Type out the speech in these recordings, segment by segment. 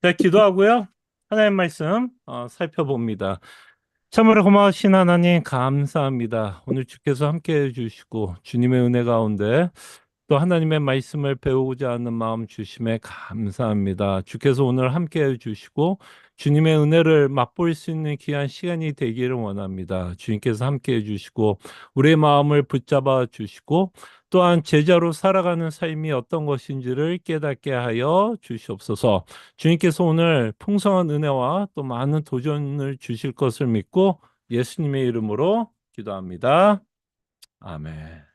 자, 기도하고요. 하나님 말씀 살펴봅니다. 참으로 고마우신 하나님 감사합니다. 오늘 주께서 함께 해주시고 주님의 은혜 가운데 또 하나님의 말씀을 배우고자 하는 마음 주심에 감사합니다. 주께서 오늘 함께 해주시고 주님의 은혜를 맛볼 수 있는 귀한 시간이 되기를 원합니다. 주님께서 함께 해주시고 우리의 마음을 붙잡아 주시고 또한 제자로 살아가는 삶이 어떤 것인지를 깨닫게 하여 주시옵소서. 주님께서 오늘 풍성한 은혜와 또 많은 도전을 주실 것을 믿고 예수님의 이름으로 기도합니다. 아멘.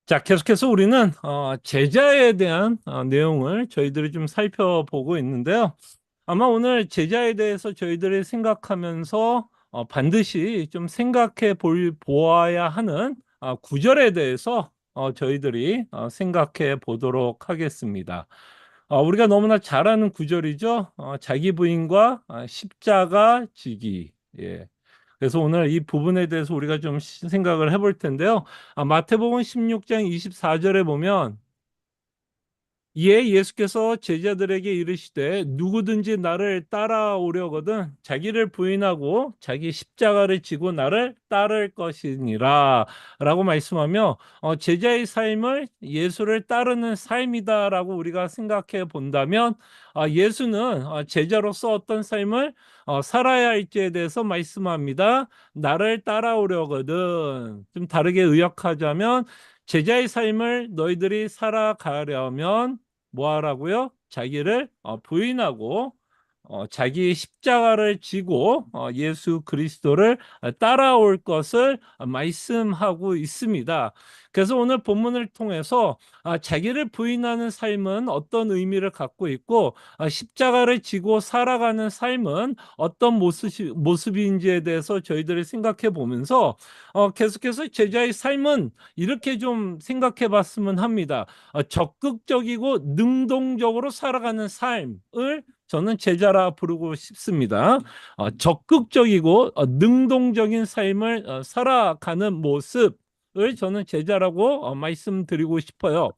자, 계속해서 우리는 제자에 대한 내용을 저희들이 좀 살펴보고 있는데요. 아마 오늘 제자에 대해서 저희들이 생각하면서 반드시 좀 생각해 보아야 하는 구절에 대해서 저희들이 생각해 보도록 하겠습니다. 우리가 너무나 잘 아는 구절이죠. 자기 부인과 십자가 지기. 예. 그래서 오늘 이 부분에 대해서 우리가 좀 생각을 해볼 텐데요. 마태복음 16장 24절에 보면 이에 예수께서 제자들에게 이르시되 누구든지 나를 따라오려거든 자기를 부인하고 자기 십자가를 지고 나를 따를 것이니라 라고 말씀하며 제자의 삶을 예수를 따르는 삶이다라고 우리가 생각해 본다면 예수는 제자로서 어떤 삶을 살아야 할지에 대해서 말씀합니다. 나를 따라오려거든, 좀 다르게 의역하자면 제자의 삶을 너희들이 살아가려면 뭐 하라고요? 자기를 부인하고 자기 십자가를 지고 예수 그리스도를 따라올 것을 말씀하고 있습니다. 그래서 오늘 본문을 통해서 자기를 부인하는 삶은 어떤 의미를 갖고 있고 십자가를 지고 살아가는 삶은 어떤 모습인지에 대해서 저희들이 생각해 보면서 계속해서 제자의 삶은 이렇게 좀 생각해 봤으면 합니다. 적극적이고 능동적으로 살아가는 삶을 저는 제자라 부르고 싶습니다. 적극적이고 능동적인 삶을 살아가는 모습을 저는 제자라고 말씀드리고 싶어요.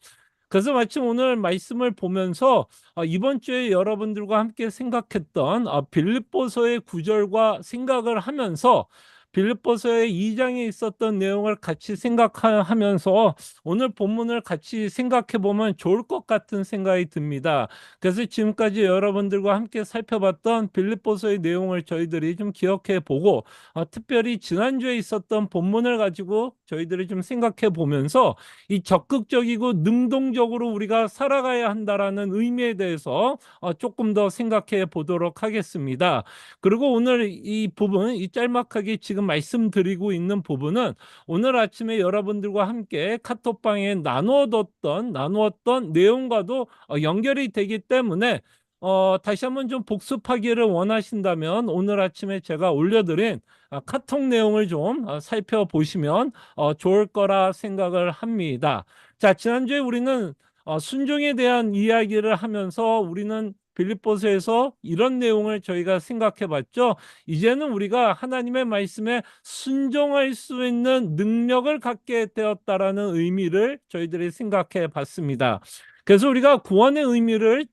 그래서 마침 오늘 말씀을 보면서 이번 주에 여러분들과 함께 생각했던 빌립보서의 구절과 생각을 하면서 빌립보서의 2장에 있었던 내용을 같이 생각하면서 오늘 본문을 같이 생각해 보면 좋을 것 같은 생각이 듭니다. 그래서 지금까지 여러분들과 함께 살펴봤던 빌립보서의 내용을 저희들이 좀 기억해 보고 특별히 지난주에 있었던 본문을 가지고 저희들이 좀 생각해 보면서 이 적극적이고 능동적으로 우리가 살아가야 한다라는 의미에 대해서 조금 더 생각해 보도록 하겠습니다. 그리고 오늘 이 부분, 이 짤막하게 지금 말씀드리고 있는 부분은 오늘 아침에 여러분들과 함께 카톡방에 나누었던 내용과도 연결이 되기 때문에 다시 한번 좀 복습하기를 원하신다면 오늘 아침에 제가 올려드린 카톡 내용을 좀 살펴보시면 좋을 거라 생각을 합니다. 자, 지난주에 우리는 순종에 대한 이야기를 하면서 우리는 빌립보서에서 이런 내용을 저희가 생각해 봤죠. 이제는 우리가 하나님의 말씀에 순종할 수 있는 능력을 갖게 되었다라는 의미를 저희들이 생각해 봤습니다. 그래서 우리가 구원의 의미를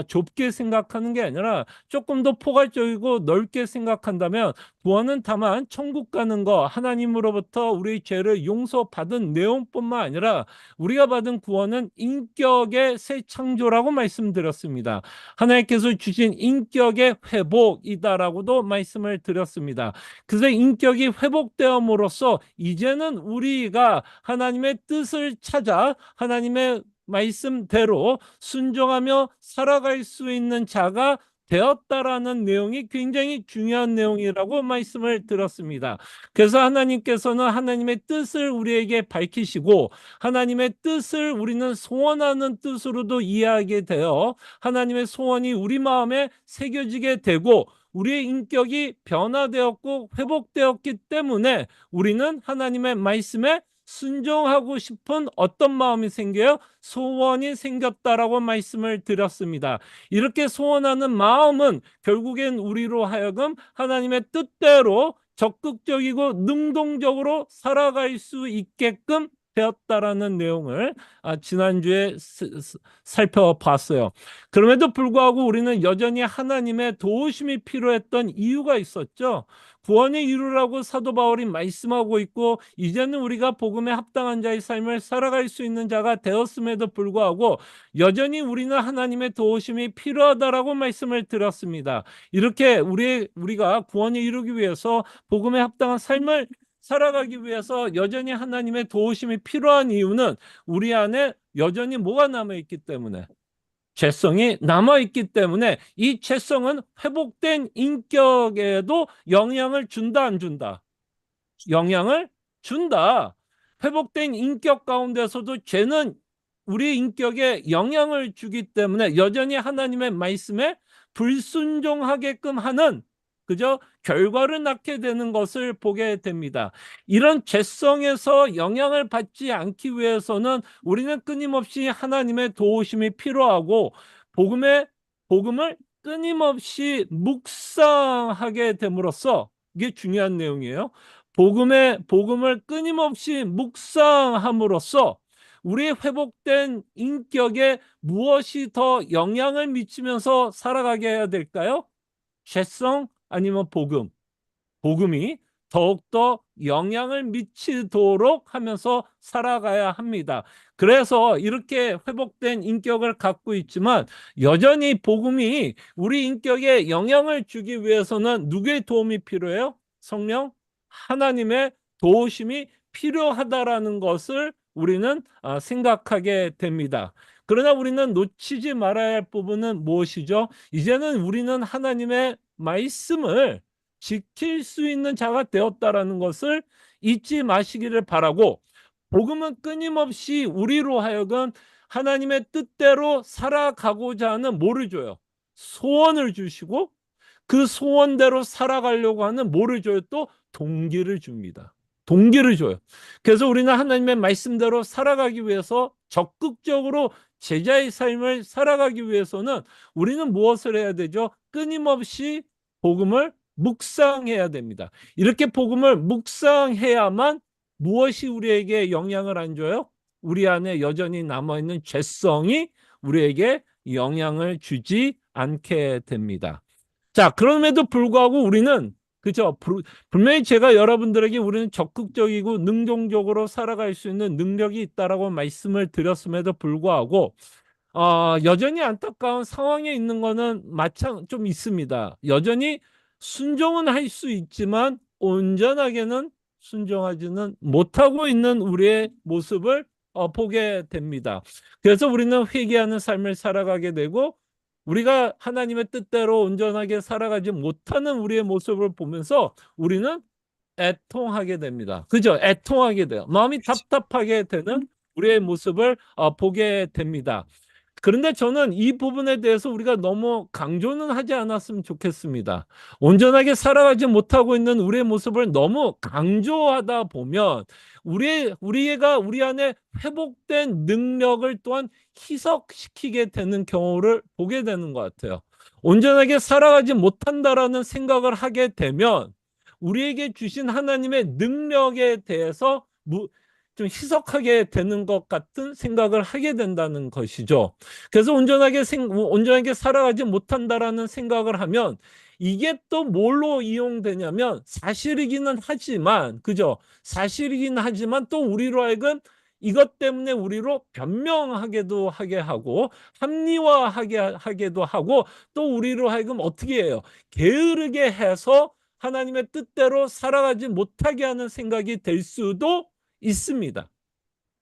좁게 생각하는 게 아니라 조금 더 포괄적이고 넓게 생각한다면 구원은 다만 천국 가는 거, 하나님으로부터 우리 죄를 용서받은 내용뿐만 아니라 우리가 받은 구원은 인격의 새 창조라고 말씀드렸습니다. 하나님께서 주신 인격의 회복이다라고도 말씀을 드렸습니다. 그래서 인격이 회복되음으로써 이제는 우리가 하나님의 뜻을 찾아 하나님의 말씀대로 순종하며 살아갈 수 있는 자가 되었다라는 내용이 굉장히 중요한 내용이라고 말씀을 드렸습니다. 그래서 하나님께서는 하나님의 뜻을 우리에게 밝히시고 하나님의 뜻을 우리는 소원하는 뜻으로도 이해하게 되어 하나님의 소원이 우리 마음에 새겨지게 되고 우리의 인격이 변화되었고 회복되었기 때문에 우리는 하나님의 말씀에 순종하고 싶은 어떤 마음이 생겨요? 소원이 생겼다라고 말씀을 드렸습니다. 이렇게 소원하는 마음은 결국엔 우리로 하여금 하나님의 뜻대로 적극적이고 능동적으로 살아갈 수 있게끔 되었다라는 내용을 지난주에 살펴봤어요. 그럼에도 불구하고 우리는 여전히 하나님의 도우심이 필요했던 이유가 있었죠. 구원의 이루라고 사도 바울이 말씀하고 있고, 이제는 우리가 복음에 합당한 자의 삶을 살아갈 수 있는 자가 되었음에도 불구하고 여전히 우리는 하나님의 도우심이 필요하다라고 말씀을 드렸습니다. 이렇게 우리가 구원에 이루기 위해서 복음에 합당한 삶을 살아가기 위해서 여전히 하나님의 도우심이 필요한 이유는 우리 안에 여전히 뭐가 남아있기 때문에, 죄성이 남아있기 때문에, 이 죄성은 회복된 인격에도 영향을 준다, 안 준다? 영향을 준다. 회복된 인격 가운데서도 죄는 우리 인격에 영향을 주기 때문에 여전히 하나님의 말씀에 불순종하게끔 하는 그저 결과를 낳게 되는 것을 보게 됩니다. 이런 죄성에서 영향을 받지 않기 위해서는 우리는 끊임없이 하나님의 도우심이 필요하고 복음을 끊임없이 묵상하게 됨으로써, 이게 중요한 내용이에요. 복음을 끊임없이 묵상함으로써 우리의 회복된 인격에 무엇이 더 영향을 미치면서 살아가게 해야 될까요? 죄성 아니면 복음이 더욱더 영향을 미치도록 하면서 살아가야 합니다. 그래서 이렇게 회복된 인격을 갖고 있지만 여전히 복음이 우리 인격에 영향을 주기 위해서는 누구의 도움이 필요해요? 성령 하나님의 도우심이 필요하다라는 것을 우리는 생각하게 됩니다. 그러나 우리는 놓치지 말아야 할 부분은 무엇이죠? 이제는 우리는 하나님의 말씀을 지킬 수 있는 자가 되었다라는 것을 잊지 마시기를 바라고, 복음은 끊임없이 우리로 하여금 하나님의 뜻대로 살아가고자 하는 뭐를 줘요? 소원을 주시고, 그 소원대로 살아가려고 하는 뭐를 줘요? 또 동기를 줍니다. 동기를 줘요. 그래서 우리는 하나님의 말씀대로 살아가기 위해서, 적극적으로 제자의 삶을 살아가기 위해서는 우리는 무엇을 해야 되죠? 끊임없이 복음을 묵상해야 됩니다. 이렇게 복음을 묵상해야만 무엇이 우리에게 영향을 안 줘요? 우리 안에 여전히 남아있는 죄성이 우리에게 영향을 주지 않게 됩니다. 자, 그럼에도 불구하고 우리는, 그죠? 분명히 제가 여러분들에게 우리는 적극적이고 능동적으로 살아갈 수 있는 능력이 있다라고 말씀을 드렸음에도 불구하고 여전히 안타까운 상황에 있는 거는 좀 있습니다. 여전히 순종은 할 수 있지만 온전하게는 순종하지는 못하고 있는 우리의 모습을 보게 됩니다. 그래서 우리는 회개하는 삶을 살아가게 되고, 우리가 하나님의 뜻대로 온전하게 살아가지 못하는 우리의 모습을 보면서 우리는 애통하게 됩니다. 그죠? 애통하게 돼요. 마음이 답답하게 되는 우리의 모습을 보게 됩니다. 그런데 저는 이 부분에 대해서 우리가 너무 강조는 하지 않았으면 좋겠습니다. 온전하게 살아가지 못하고 있는 우리의 모습을 너무 강조하다 보면 우리가 우리 안에 회복된 능력을 또한 희석시키게 되는 경우를 보게 되는 것 같아요. 온전하게 살아가지 못한다라는 생각을 하게 되면 우리에게 주신 하나님의 능력에 대해서 좀 희석하게 되는 것 같은 생각을 하게 된다는 것이죠. 그래서 온전하게 살아가지 못한다라는 생각을 하면 이게 또 뭘로 이용되냐면, 사실이기는 하지만, 그죠? 사실이긴 하지만 또 우리로 하여금 이것 때문에 우리로 변명하게도 하게 하고, 합리화하게도 하고, 또 우리로 하여금 어떻게 해요? 게으르게 해서 하나님의 뜻대로 살아가지 못하게 하는 생각이 될 수도 있습니다.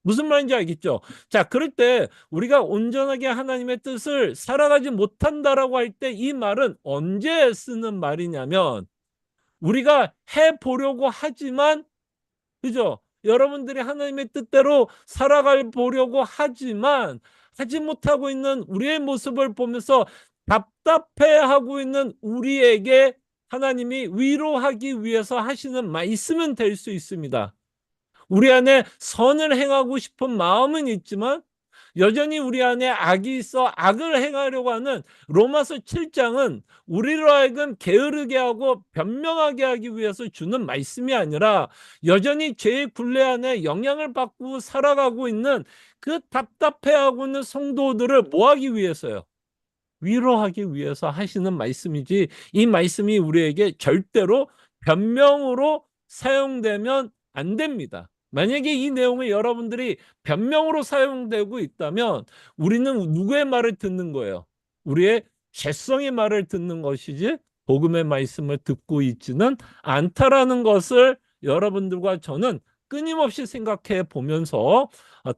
무슨 말인지 알겠죠? 자, 그럴 때 우리가 온전하게 하나님의 뜻을 살아가지 못한다라고 할 때 이 말은 언제 쓰는 말이냐면, 우리가 해보려고 하지만, 그죠? 여러분들이 하나님의 뜻대로 살아가려고 하지만 하지 못하고 있는 우리의 모습을 보면서 답답해하고 있는 우리에게 하나님이 위로하기 위해서 하시는 말씀은 될 수 있습니다. 우리 안에 선을 행하고 싶은 마음은 있지만 여전히 우리 안에 악이 있어 악을 행하려고 하는 로마서 7장은 우리로 하여금 게으르게 하고 변명하게 하기 위해서 주는 말씀이 아니라 여전히 죄의 굴레 안에 영향을 받고 살아가고 있는 그 답답해하고 있는 성도들을 뭐 하기 위해서요? 위로하기 위해서 하시는 말씀이지, 이 말씀이 우리에게 절대로 변명으로 사용되면 안 됩니다. 만약에 이 내용을 여러분들이 변명으로 사용되고 있다면 우리는 누구의 말을 듣는 거예요? 우리의 죄성의 말을 듣는 것이지 복음의 말씀을 듣고 있지는 않다라는 것을 여러분들과 저는 끊임없이 생각해 보면서,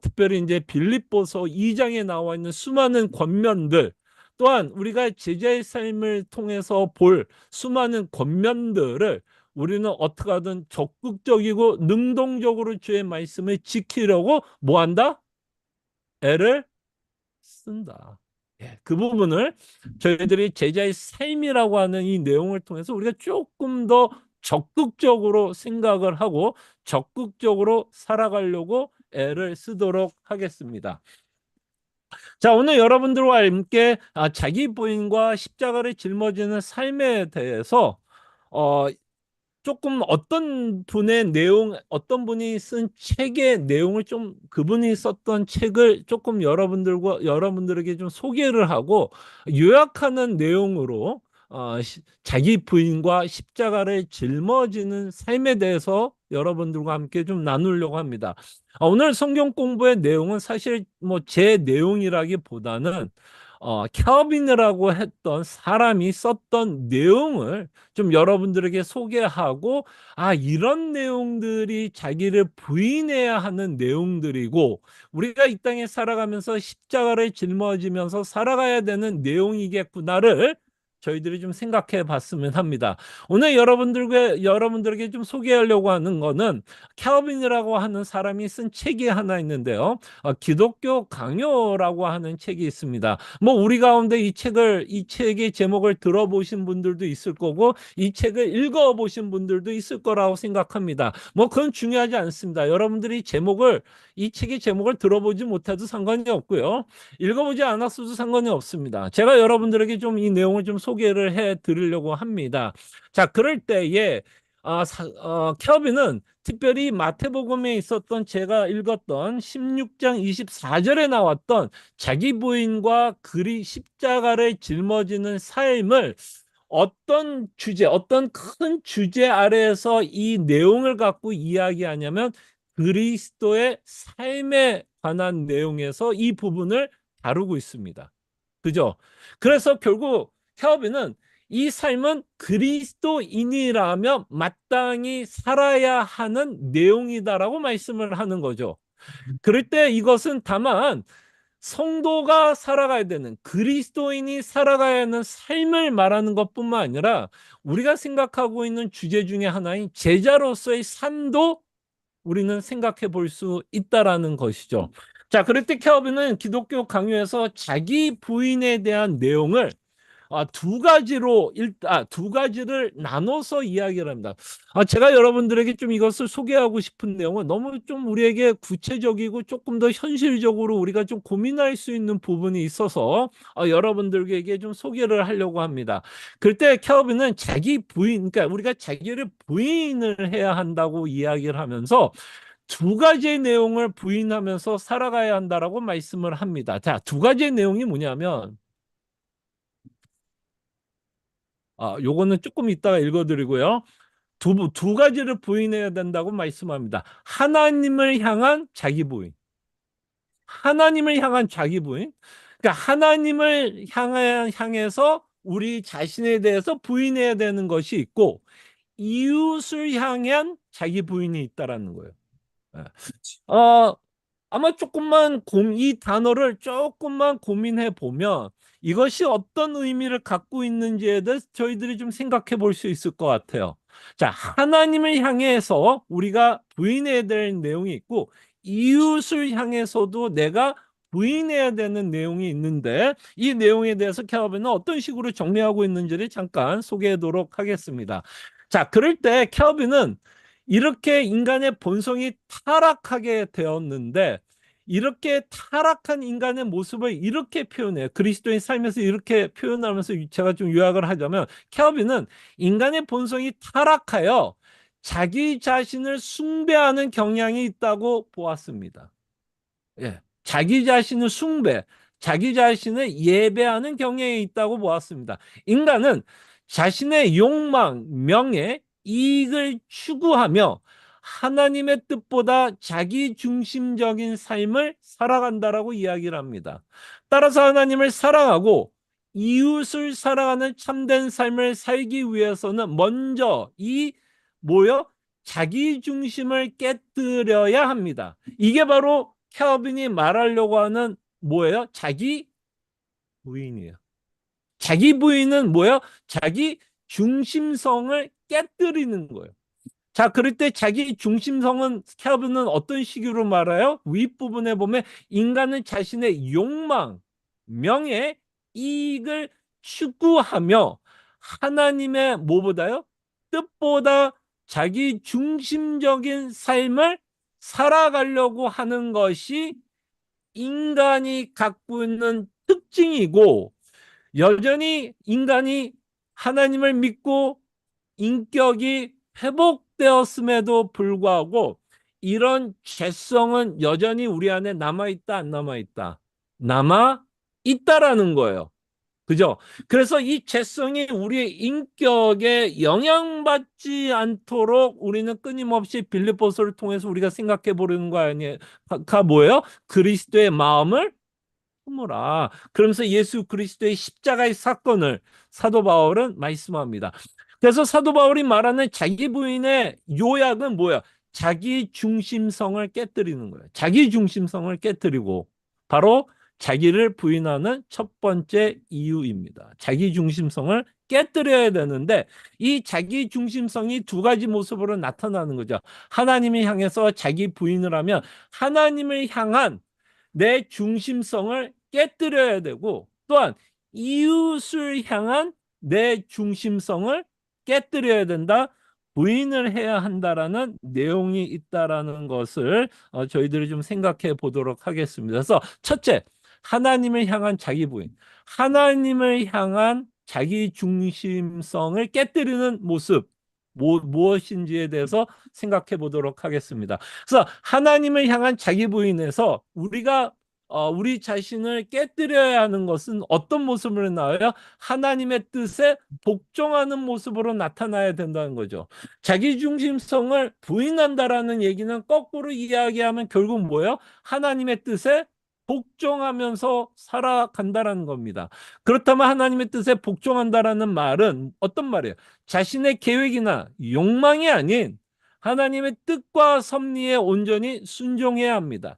특별히 이제 빌립보서 2장에 나와 있는 수많은 권면들, 또한 우리가 제자의 삶을 통해서 볼 수많은 권면들을 우리는 어떻게 하든 적극적이고 능동적으로 주의 말씀을 지키려고 뭐한다? 애를 쓴다. 예, 그 부분을 저희들이 제자의 삶이라고 하는 이 내용을 통해서 우리가 조금 더 적극적으로 생각을 하고 적극적으로 살아가려고 애를 쓰도록 하겠습니다. 자, 오늘 여러분들과 함께 자기 부인과 십자가를 짊어지는 삶에 대해서 어, 조금 어떤 분의 내용, 어떤 분이 쓴 책의 내용을 좀, 그분이 썼던 책을 조금 여러분들에게 좀 소개를 하고 요약하는 내용으로 자기 부인과 십자가를 짊어지는 삶에 대해서 여러분들과 함께 좀 나누려고 합니다. 오늘 성경 공부의 내용은 사실 뭐 제 내용이라기보다는 켈빈이라고 했던 사람이 썼던 내용을 좀 여러분들에게 소개하고, 이런 내용들이 자기를 부인해야 하는 내용들이고 우리가 이 땅에 살아가면서 십자가를 짊어지면서 살아가야 되는 내용이겠구나를 저희들이 좀 생각해 봤으면 합니다. 오늘 여러분들에게 좀 소개하려고 하는 거는 켈빈이라고 하는 사람이 쓴 책이 하나 있는데요. 기독교 강요라고 하는 책이 있습니다. 뭐 우리 가운데 이 책의 제목을 들어보신 분들도 있을 거고 이 책을 읽어보신 분들도 있을 거라고 생각합니다. 뭐 그건 중요하지 않습니다. 여러분들이 이 책의 제목을 들어보지 못해도 상관이 없고요. 읽어보지 않았어도 상관이 없습니다. 제가 여러분들에게 좀 이 내용을 좀 소개를 해 드리려고 합니다. 자, 그럴 때에 켈빈은 특별히 마태복음에 있었던, 제가 읽었던 16장 24절에 나왔던 자기 부인과 십자가를 짊어지는 삶을 어떤 큰 주제 아래에서 이 내용을 갖고 이야기하냐면 그리스도의 삶에 관한 내용에서 이 부분을 다루고 있습니다. 그죠? 그래서 결국 켈빈은 이 삶은 그리스도인이라면 마땅히 살아야 하는 내용이다라고 말씀을 하는 거죠. 그럴 때 이것은 다만 성도가 살아가야 되는, 그리스도인이 살아가야 하는 삶을 말하는 것뿐만 아니라 우리가 생각하고 있는 주제 중에 하나인 제자로서의 삶도 우리는 생각해 볼 수 있다라는 것이죠. 자, 그럴 때 켈빈은 기독교 강요에서 자기 부인에 대한 내용을 두 가지를 나눠서 이야기를 합니다. 제가 여러분들에게 좀 이것을 소개하고 싶은 내용은 너무 좀 우리에게 구체적이고 조금 더 현실적으로 우리가 좀 고민할 수 있는 부분이 있어서 여러분들에게 좀 소개를 하려고 합니다. 그때 켈빈은 그러니까 우리가 자기를 부인을 해야 한다고 이야기를 하면서 두 가지의 내용을 부인하면서 살아가야 한다라고 말씀을 합니다. 자, 두 가지의 내용이 뭐냐면, 요거는 조금 이따가 읽어드리고요. 두 가지를 부인해야 된다고 말씀합니다. 하나님을 향한 자기 부인. 하나님을 향한 자기 부인. 그러니까 하나님을 향해서 우리 자신에 대해서 부인해야 되는 것이 있고, 이웃을 향한 자기 부인이 있다라는 거예요. 예. 어, 아마 이 단어를 조금만 고민해 보면 이것이 어떤 의미를 갖고 있는지에 대해서 저희들이 좀 생각해 볼 수 있을 것 같아요. 자, 하나님을 향해서 우리가 부인해야 될 내용이 있고, 이웃을 향해서도 내가 부인해야 되는 내용이 있는데, 이 내용에 대해서 켈빈은 어떤 식으로 정리하고 있는지를 잠깐 소개하도록 하겠습니다. 자, 그럴 때 켈빈은 이렇게 인간의 본성이 타락하게 되었는데 이렇게 타락한 인간의 모습을 이렇게 표현해요. 그리스도인 삶에서 이렇게 표현하면서 제가 좀 요약을 하자면 켈빈은 인간의 본성이 타락하여 자기 자신을 숭배하는 경향이 있다고 보았습니다. 예, 자기 자신을 숭배, 자기 자신을 예배하는 경향이 있다고 보았습니다. 인간은 자신의 욕망, 명예, 이익을 추구하며 하나님의 뜻보다 자기 중심적인 삶을 살아간다라고 이야기를 합니다. 따라서 하나님을 사랑하고 이웃을 사랑하는 참된 삶을 살기 위해서는 먼저 이 뭐요? 자기 중심을 깨뜨려야 합니다. 이게 바로 켈빈이 말하려고 하는 뭐예요? 자기 부인이에요. 자기 부인은 뭐예요? 자기 중심성을 깨뜨리는 거예요. 자, 그럴 때 자기 중심성은 켈빈은 어떤 식으로 말해요? 윗부분에 보면 인간은 자신의 욕망, 명예, 이익을 추구하며 하나님의 뭐보다요? 뜻보다 자기 중심적인 삶을 살아가려고 하는 것이 인간이 갖고 있는 특징이고, 여전히 인간이 하나님을 믿고 인격이 회복되었음에도 불구하고 이런 죄성은 여전히 우리 안에 남아있다, 안 남아있다? 남아있다라는 거예요. 그죠? 그래서 이 죄성이 우리의 인격에 영향받지 않도록 우리는 끊임없이 빌립보서를 통해서 우리가 생각해 보려는 거 아니에요? 뭐예요? 그리스도의 마음을 품으라. 그러면서 예수 그리스도의 십자가의 사건을 사도 바울은 말씀합니다. 그래서 사도 바울이 말하는 자기 부인의 요약은 뭐야? 자기 중심성을 깨뜨리는 거예요. 자기 중심성을 깨뜨리고 바로 자기를 부인하는 첫 번째 이유입니다. 자기 중심성을 깨뜨려야 되는데 이 자기 중심성이 두 가지 모습으로 나타나는 거죠. 하나님을 향해서 자기 부인을 하면 하나님을 향한 내 중심성을 깨뜨려야 되고, 또한 이웃을 향한 내 중심성을 깨뜨려야 된다. 부인을 해야 한다라는 내용이 있다라는 것을 저희들이 좀 생각해 보도록 하겠습니다. 그래서 첫째, 하나님을 향한 자기 부인, 하나님을 향한 자기 중심성을 깨뜨리는 모습 무엇인지에 대해서 생각해 보도록 하겠습니다. 그래서 하나님을 향한 자기 부인에서 우리가 우리 자신을 깨뜨려야 하는 것은 어떤 모습으로 나와요? 하나님의 뜻에 복종하는 모습으로 나타나야 된다는 거죠. 자기 중심성을 부인한다라는 얘기는 거꾸로 이야기하면 결국 뭐예요? 하나님의 뜻에 복종하면서 살아간다라는 겁니다. 그렇다면 하나님의 뜻에 복종한다라는 말은 어떤 말이에요? 자신의 계획이나 욕망이 아닌 하나님의 뜻과 섭리에 온전히 순종해야 합니다.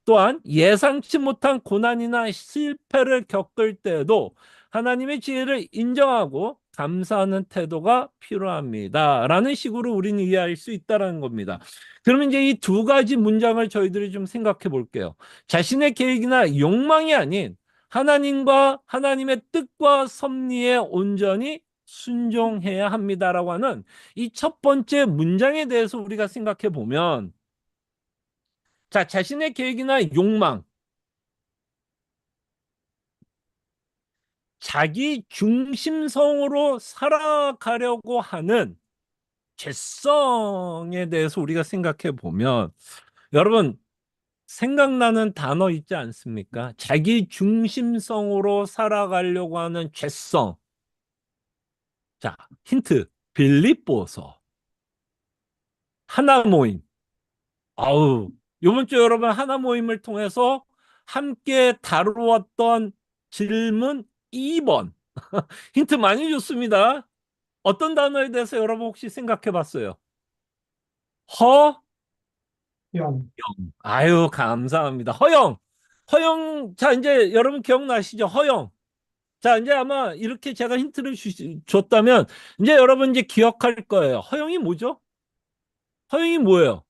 또한 예상치 못한 고난이나 실패를 겪을 때에도 하나님의 지혜를 인정하고 감사하는 태도가 필요합니다. 라는 식으로 우리는 이해할 수 있다는 겁니다. 그러면 이제 이 두 가지 문장을 저희들이 좀 생각해 볼게요. 자신의 계획이나 욕망이 아닌 하나님과 하나님의 뜻과 섭리에 온전히 순종해야 합니다라고 하는 이 첫 번째 문장에 대해서 우리가 생각해 보면, 자, 자신의 계획이나 욕망, 자기 중심성으로 살아가려고 하는 죄성에 대해서 우리가 생각해 보면, 여러분, 생각나는 단어 있지 않습니까? 자기 중심성으로 살아가려고 하는 죄성. 자, 힌트. 빌립보서. 하나 모임. 아우, 이번 주 여러분 하나 모임을 통해서 함께 다루었던 질문 2번. 힌트 많이 줬습니다. 어떤 단어에 대해서 여러분 혹시 생각해 봤어요? 허? 영. 아유, 감사합니다. 허영. 허영. 자, 이제 여러분 기억나시죠? 허영. 자, 이제 아마 이렇게 제가 힌트를 줬다면 이제 여러분 이제 기억할 거예요. 허영이 뭐죠? 허영이 뭐예요?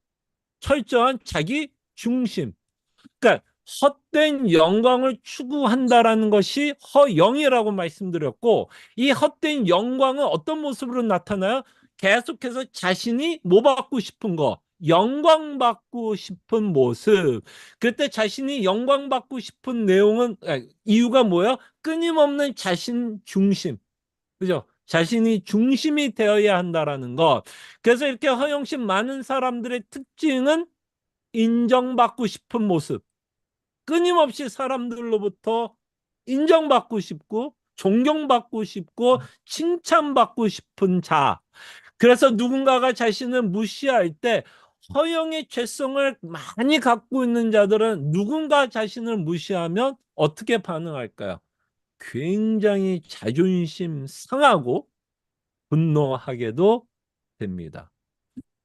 철저한 자기 중심. 그러니까 헛된 영광을 추구한다라는 것이 허영이라고 말씀드렸고, 이 헛된 영광은 어떤 모습으로 나타나요? 계속해서 자신이 뭐 받고 싶은 거, 영광받고 싶은 모습. 그때 자신이 영광받고 싶은 내용은, 이유가 뭐야? 끊임없는 자신 중심. 그죠? 자신이 중심이 되어야 한다라는 것. 그래서 이렇게 허영심 많은 사람들의 특징은 인정받고 싶은 모습. 끊임없이 사람들로부터 인정받고 싶고, 존경받고 싶고, 칭찬받고 싶은 자. 그래서 누군가가 자신을 무시할 때 허영의 죄성을 많이 갖고 있는 자들은 누군가 자신을 무시하면 어떻게 반응할까요? 굉장히 자존심 상하고 분노하게도 됩니다.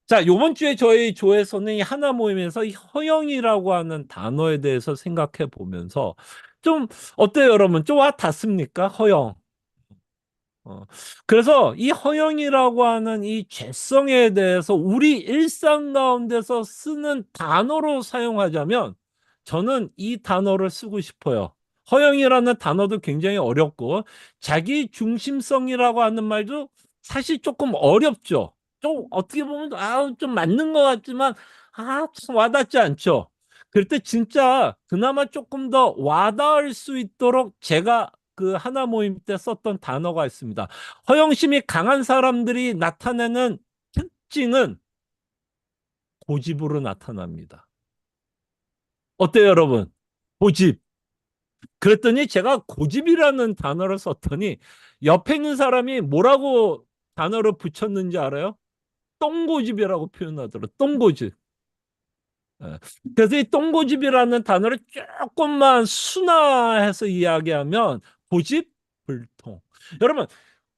자, 이번 주에 저희 조회서는 이 하나 모임에서 이 허영이라고 하는 단어에 대해서 생각해 보면서 좀 어때요, 여러분? 좀 와 닿습니까? 허영. 어, 그래서 이 허영이라고 하는 이 죄성에 대해서 우리 일상 가운데서 쓰는 단어로 사용하자면 저는 이 단어를 쓰고 싶어요. 허영이라는 단어도 굉장히 어렵고 자기 중심성이라고 하는 말도 사실 조금 어렵죠. 좀 어떻게 보면 좀 맞는 것 같지만 참 와닿지 않죠. 그럴 때 진짜 그나마 조금 더 와닿을 수 있도록 제가 그 하나 모임 때 썼던 단어가 있습니다. 허영심이 강한 사람들이 나타내는 특징은 고집으로 나타납니다. 어때요, 여러분? 고집. 그랬더니 제가 고집이라는 단어를 썼더니 옆에 있는 사람이 뭐라고 단어를 붙였는지 알아요? 똥고집이라고 표현하더라고요. 똥고집. 예. 그래서 이 똥고집이라는 단어를 조금만 순화해서 이야기하면 고집, 불통. 여러분,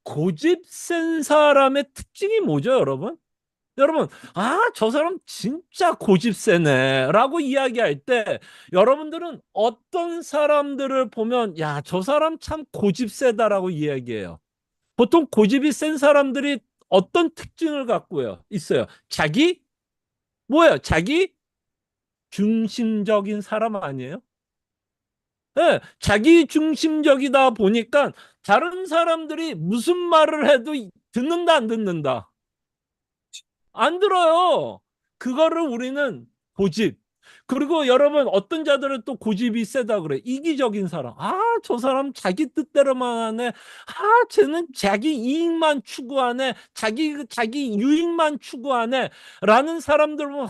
고집 센 사람의 특징이 뭐죠, 여러분? 여러분, 저 사람 진짜 고집 세네. 라고 이야기할 때, 여러분들은 어떤 사람들을 보면, 야, 저 사람 참 고집 세다라고 이야기해요. 보통 고집이 센 사람들이 어떤 특징을 갖고 있어요? 뭐예요? 자기 중심적인 사람 아니에요? 네, 자기 중심적이다 보니까 다른 사람들이 무슨 말을 해도 듣는다, 안 듣는다? 안 들어요. 그거를 우리는 고집. 그리고 여러분 어떤 자들은 또 고집이 세다 그래. 이기적인 사람. 저 사람 자기 뜻대로만 하네. 쟤는 자기 이익만 추구하네. 자기 유익만 추구하네. 라는 사람들 보면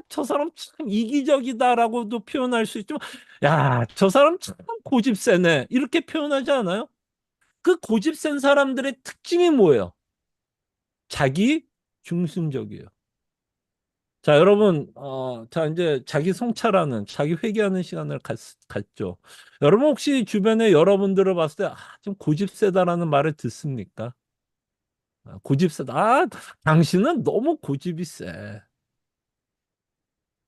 저 사람 참 이기적이다라고도 표현할 수 있지만 야, 저 사람 참 고집 세네. 이렇게 표현하지 않아요? 그 고집 센 사람들의 특징이 뭐예요? 자기 중심적이에요. 자, 여러분, 자, 이제 자기 성찰하는, 자기 회개하는 시간을 갖죠. 여러분, 혹시 주변에 여러분들을 봤을 때, 좀 고집세다라는 말을 듣습니까? 고집세다. 당신은 너무 고집이 세.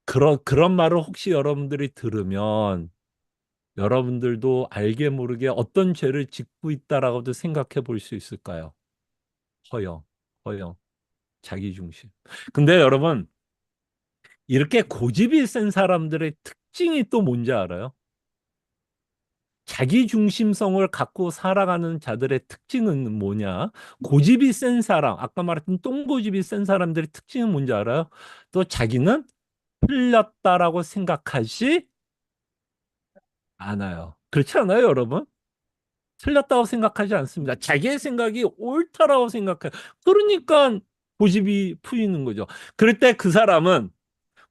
그런 말을 혹시 여러분들이 들으면, 여러분들도 알게 모르게 어떤 죄를 짓고 있다라고도 생각해 볼 수 있을까요? 허영, 허영, 자기중심. 근데 여러분, 이렇게 고집이 센 사람들의 특징이 또 뭔지 알아요? 자기 중심성을 갖고 살아가는 자들의 특징은 뭐냐? 고집이 센 사람, 아까 말했던 똥고집이 센 사람들의 특징은 뭔지 알아요? 또 자기는 틀렸다라고 생각하지 않아요. 그렇지 않아요, 여러분? 틀렸다고 생각하지 않습니다. 자기의 생각이 옳다라고 생각해요. 그러니까 고집이 풀리는 거죠. 그럴 때 그 사람은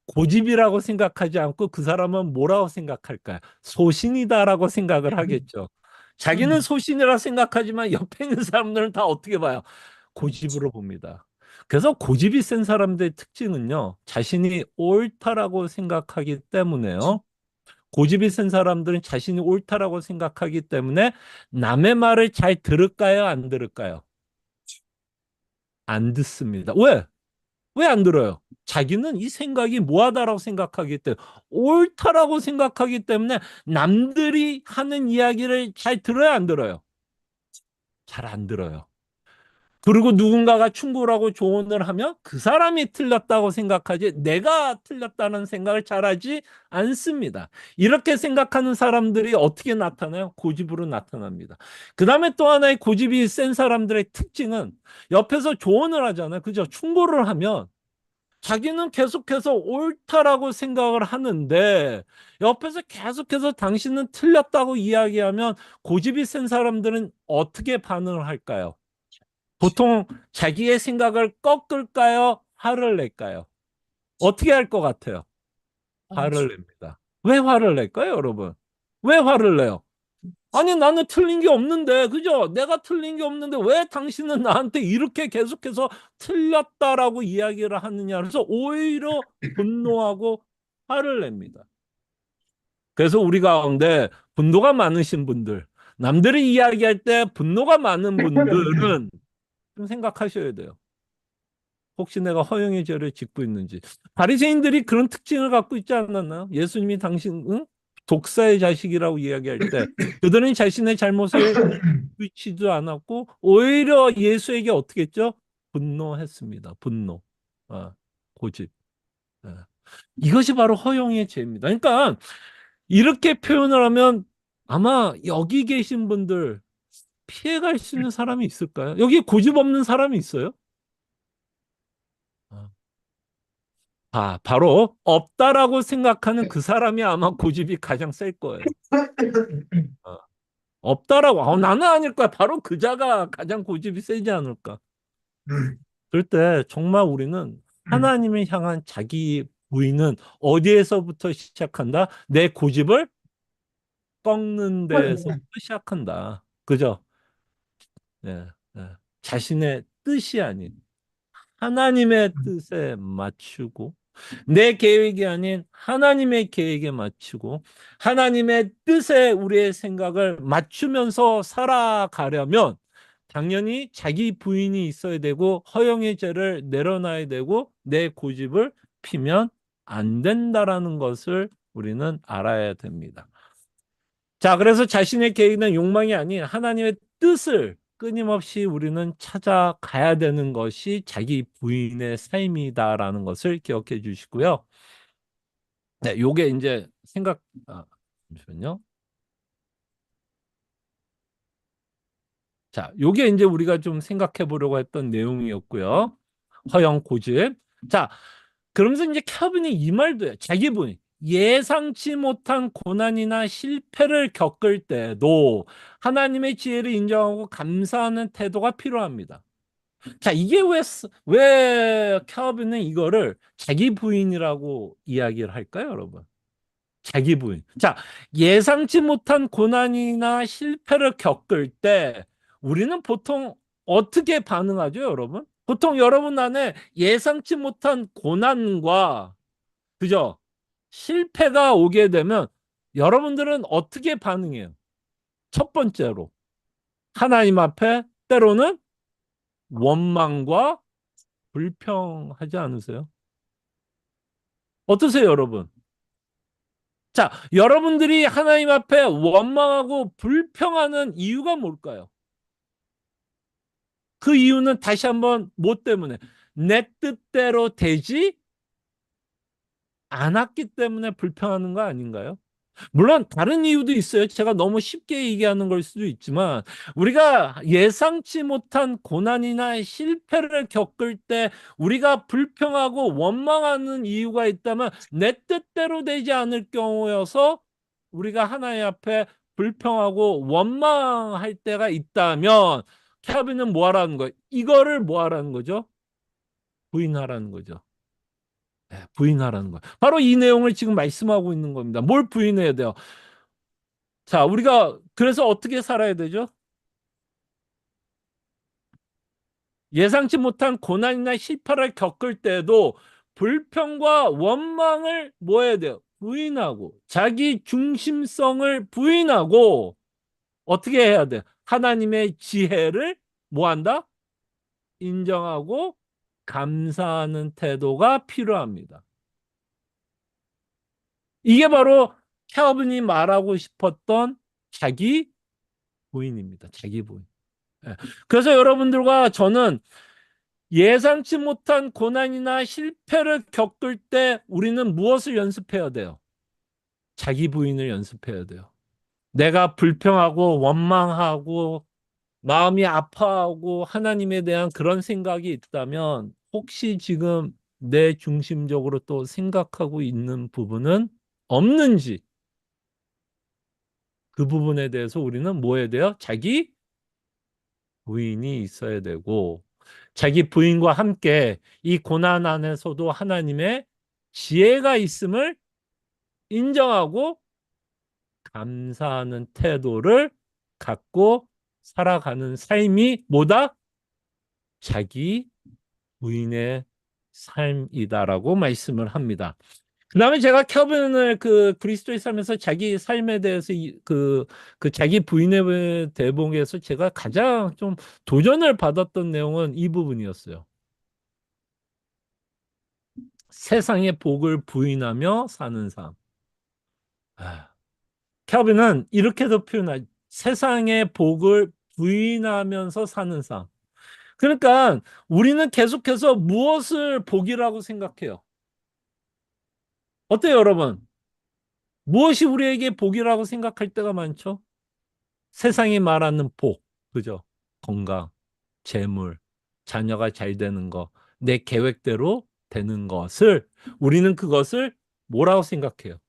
고집이라고 생각하지 않고 그 사람은 뭐라고 생각할까요? 소신이다라고 생각을 하겠죠. 자기는 소신이라 생각하지만 옆에 있는 사람들은 다 어떻게 봐요? 고집으로 봅니다. 그래서 고집이 센 사람들의 특징은요, 자신이 옳다라고 생각하기 때문에요. 고집이 센 사람들은 자신이 옳다라고 생각하기 때문에 남의 말을 잘 들을까요? 안 들을까요? 안 듣습니다. 왜? 왜 안 들어요? 자기는 이 생각이 뭐하다라고 생각하기 때문에 옳다라고 생각하기 때문에 남들이 하는 이야기를 잘 들어야 안 들어요? 잘 안 들어요. 그리고 누군가가 충고라고 조언을 하면 그 사람이 틀렸다고 생각하지 내가 틀렸다는 생각을 잘하지 않습니다. 이렇게 생각하는 사람들이 어떻게 나타나요? 고집으로 나타납니다. 그 다음에 또 하나의 고집이 센 사람들의 특징은 옆에서 조언을 하잖아요. 그죠? 충고를 하면 자기는 계속해서 옳다라고 생각을 하는데 옆에서 계속해서 당신은 틀렸다고 이야기하면 고집이 센 사람들은 어떻게 반응을 할까요? 보통 자기의 생각을 꺾을까요? 화를 낼까요? 어떻게 할 것 같아요? 화를 냅니다. 왜 화를 낼까요, 여러분? 왜 화를 내요? 아니, 나는 틀린 게 없는데, 그죠? 내가 틀린 게 없는데, 왜 당신은 나한테 이렇게 계속해서 틀렸다라고 이야기를 하느냐. 그래서 오히려 분노하고 화를 냅니다. 그래서 우리 가운데 분노가 많으신 분들, 남들이 이야기할 때 분노가 많은 분들은 좀 생각하셔야 돼요. 혹시 내가 허영의 죄를 짓고 있는지. 바리새인들이 그런 특징을 갖고 있지 않았나요? 예수님이 당신 독사의 자식이라고 이야기할 때 그들은 자신의 잘못을 비치도 않았고 오히려 예수에게 어떻게 했죠? 분노했습니다. 분노. 아, 고집. 아. 이것이 바로 허영의 죄입니다. 그러니까 이렇게 표현을 하면 아마 여기 계신 분들 피해갈 수 있는 사람이 있을까요? 여기 고집 없는 사람이 있어요? 아. 바로 없다라고 생각하는 그 사람이 아마 고집이 가장 셀 거예요. 어, 없다라고, 나는 아닐 거야. 바로 그자가 가장 고집이 세지 않을까. 그럴 때 정말 우리는 하나님을 향한 자기 부인은 어디에서부터 시작한다? 내 고집을 꺾는 데에서부터 시작한다. 그죠? 예, 예. 자신의 뜻이 아닌 하나님의 뜻에 맞추고 내 계획이 아닌 하나님의 계획에 맞추고 하나님의 뜻에 우리의 생각을 맞추면서 살아가려면 당연히 자기 부인이 있어야 되고 허영의 죄를 내려놔야 되고 내 고집을 피면 안 된다라는 것을 우리는 알아야 됩니다. 자, 그래서 자신의 계획이나 욕망이 아닌 하나님의 뜻을 끊임없이 우리는 찾아가야 되는 것이 자기 부인의 삶이다라는 것을 기억해 주시고요. 네, 요게 이제 잠시만요. 자, 요게 이제 우리가 좀 생각해 보려고 했던 내용이었고요. 허영 고집. 자, 그러면서 이제 켈빈이 이 말도 해요. 자기 부인. 예상치 못한 고난이나 실패를 겪을 때도 하나님의 지혜를 인정하고 감사하는 태도가 필요합니다. 자, 이게 왜 켈빈은 이거를 자기 부인이라고 이야기를 할까요, 여러분? 자기 부인. 자, 예상치 못한 고난이나 실패를 겪을 때 우리는 보통 어떻게 반응하죠, 여러분? 보통 여러분 안에 예상치 못한 고난과 그죠? 실패가 오게 되면 여러분들은 어떻게 반응해요? 첫 번째로 하나님 앞에 때로는 원망과 불평하지 않으세요? 어떠세요, 여러분? 자, 여러분들이 하나님 앞에 원망하고 불평하는 이유가 뭘까요? 그 이유는 다시 한번 뭐 때문에? 내 뜻대로 되지 않았기 때문에 불평하는 거 아닌가요? 물론 다른 이유도 있어요. 제가 너무 쉽게 얘기하는 걸 수도 있지만 우리가 예상치 못한 고난이나 실패를 겪을 때 우리가 불평하고 원망하는 이유가 있다면 내 뜻대로 되지 않을 경우여서 우리가 하나님 앞에 불평하고 원망할 때가 있다면 캬비는 뭐 하라는 거예요? 이거를 뭐 하라는 거죠? 부인하라는 거죠. 네, 부인하라는 거예요. 바로 이 내용을 지금 말씀하고 있는 겁니다. 뭘 부인해야 돼요? 자, 우리가 그래서 어떻게 살아야 되죠? 예상치 못한 고난이나 실패를 겪을 때도 불평과 원망을 뭐 해야 돼요? 부인하고 자기 중심성을 부인하고 어떻게 해야 돼요? 하나님의 지혜를 뭐 한다? 인정하고 감사하는 태도가 필요합니다. 이게 바로 켈빈이 말하고 싶었던 자기 부인입니다. 자기 부인. 예. 그래서 여러분들과 저는 예상치 못한 고난이나 실패를 겪을 때 우리는 무엇을 연습해야 돼요? 자기 부인을 연습해야 돼요. 내가 불평하고 원망하고 마음이 아파하고 하나님에 대한 그런 생각이 있다면 혹시 지금 내 중심적으로 또 생각하고 있는 부분은 없는지 그 부분에 대해서 우리는 뭐 해야 돼요? 자기 부인이 있어야 되고 자기 부인과 함께 이 고난 안에서도 하나님의 지혜가 있음을 인정하고 감사하는 태도를 갖고 살아가는 삶이 뭐다? 자기 부인의 삶이다라고 말씀을 합니다. 그 다음에 제가 켜빈을 그 그리스도의 삶에서 자기 삶에 대해서 그 자기 부인의 대목에서 제가 가장 좀 도전을 받았던 내용은 이 부분이었어요. 세상의 복을 부인하며 사는 삶. 아, 켈빈은 이렇게도 표현하 세상의 복을 부인하면서 사는 삶. 그러니까 우리는 계속해서 무엇을 복이라고 생각해요? 어때요, 여러분? 무엇이 우리에게 복이라고 생각할 때가 많죠? 세상이 말하는 복, 그죠? 건강, 재물, 자녀가 잘 되는 거, 내 계획대로 되는 것을 우리는 그것을 뭐라고 생각해요?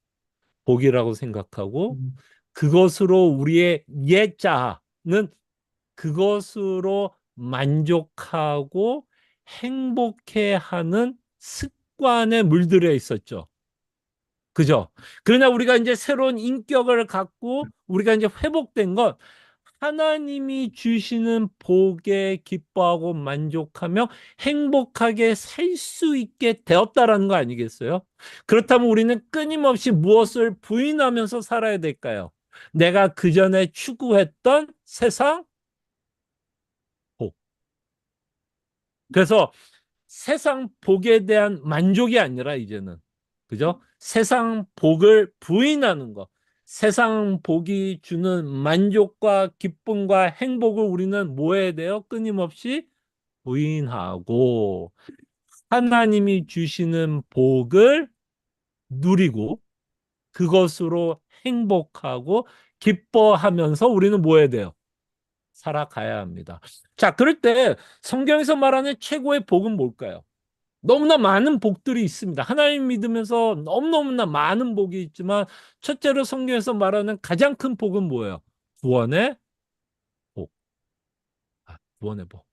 복이라고 생각하고 음, 그것으로 우리의 예자는 그것으로 만족하고 행복해하는 습관에 물들여 있었죠. 그죠? 그러나 우리가 이제 새로운 인격을 갖고 우리가 이제 회복된 것, 하나님이 주시는 복에 기뻐하고 만족하며 행복하게 살 수 있게 되었다라는 거 아니겠어요? 그렇다면 우리는 끊임없이 무엇을 부인하면서 살아야 될까요? 내가 그전에 추구했던 세상 복. 그래서 세상 복에 대한 만족이 아니라 이제는 그죠? 세상 복을 부인하는 것. 세상 복이 주는 만족과 기쁨과 행복을 우리는 뭐 해야 돼요? 끊임없이 부인하고 하나님이 주시는 복을 누리고 그것으로 행복하고 기뻐하면서 우리는 뭐 해야 돼요? 살아가야 합니다. 자, 그럴 때 성경에서 말하는 최고의 복은 뭘까요? 너무나 많은 복들이 있습니다. 하나님 믿으면서 너무너무나 많은 복이 있지만 첫째로 성경에서 말하는 가장 큰 복은 뭐예요? 구원의 복. 구원의 복.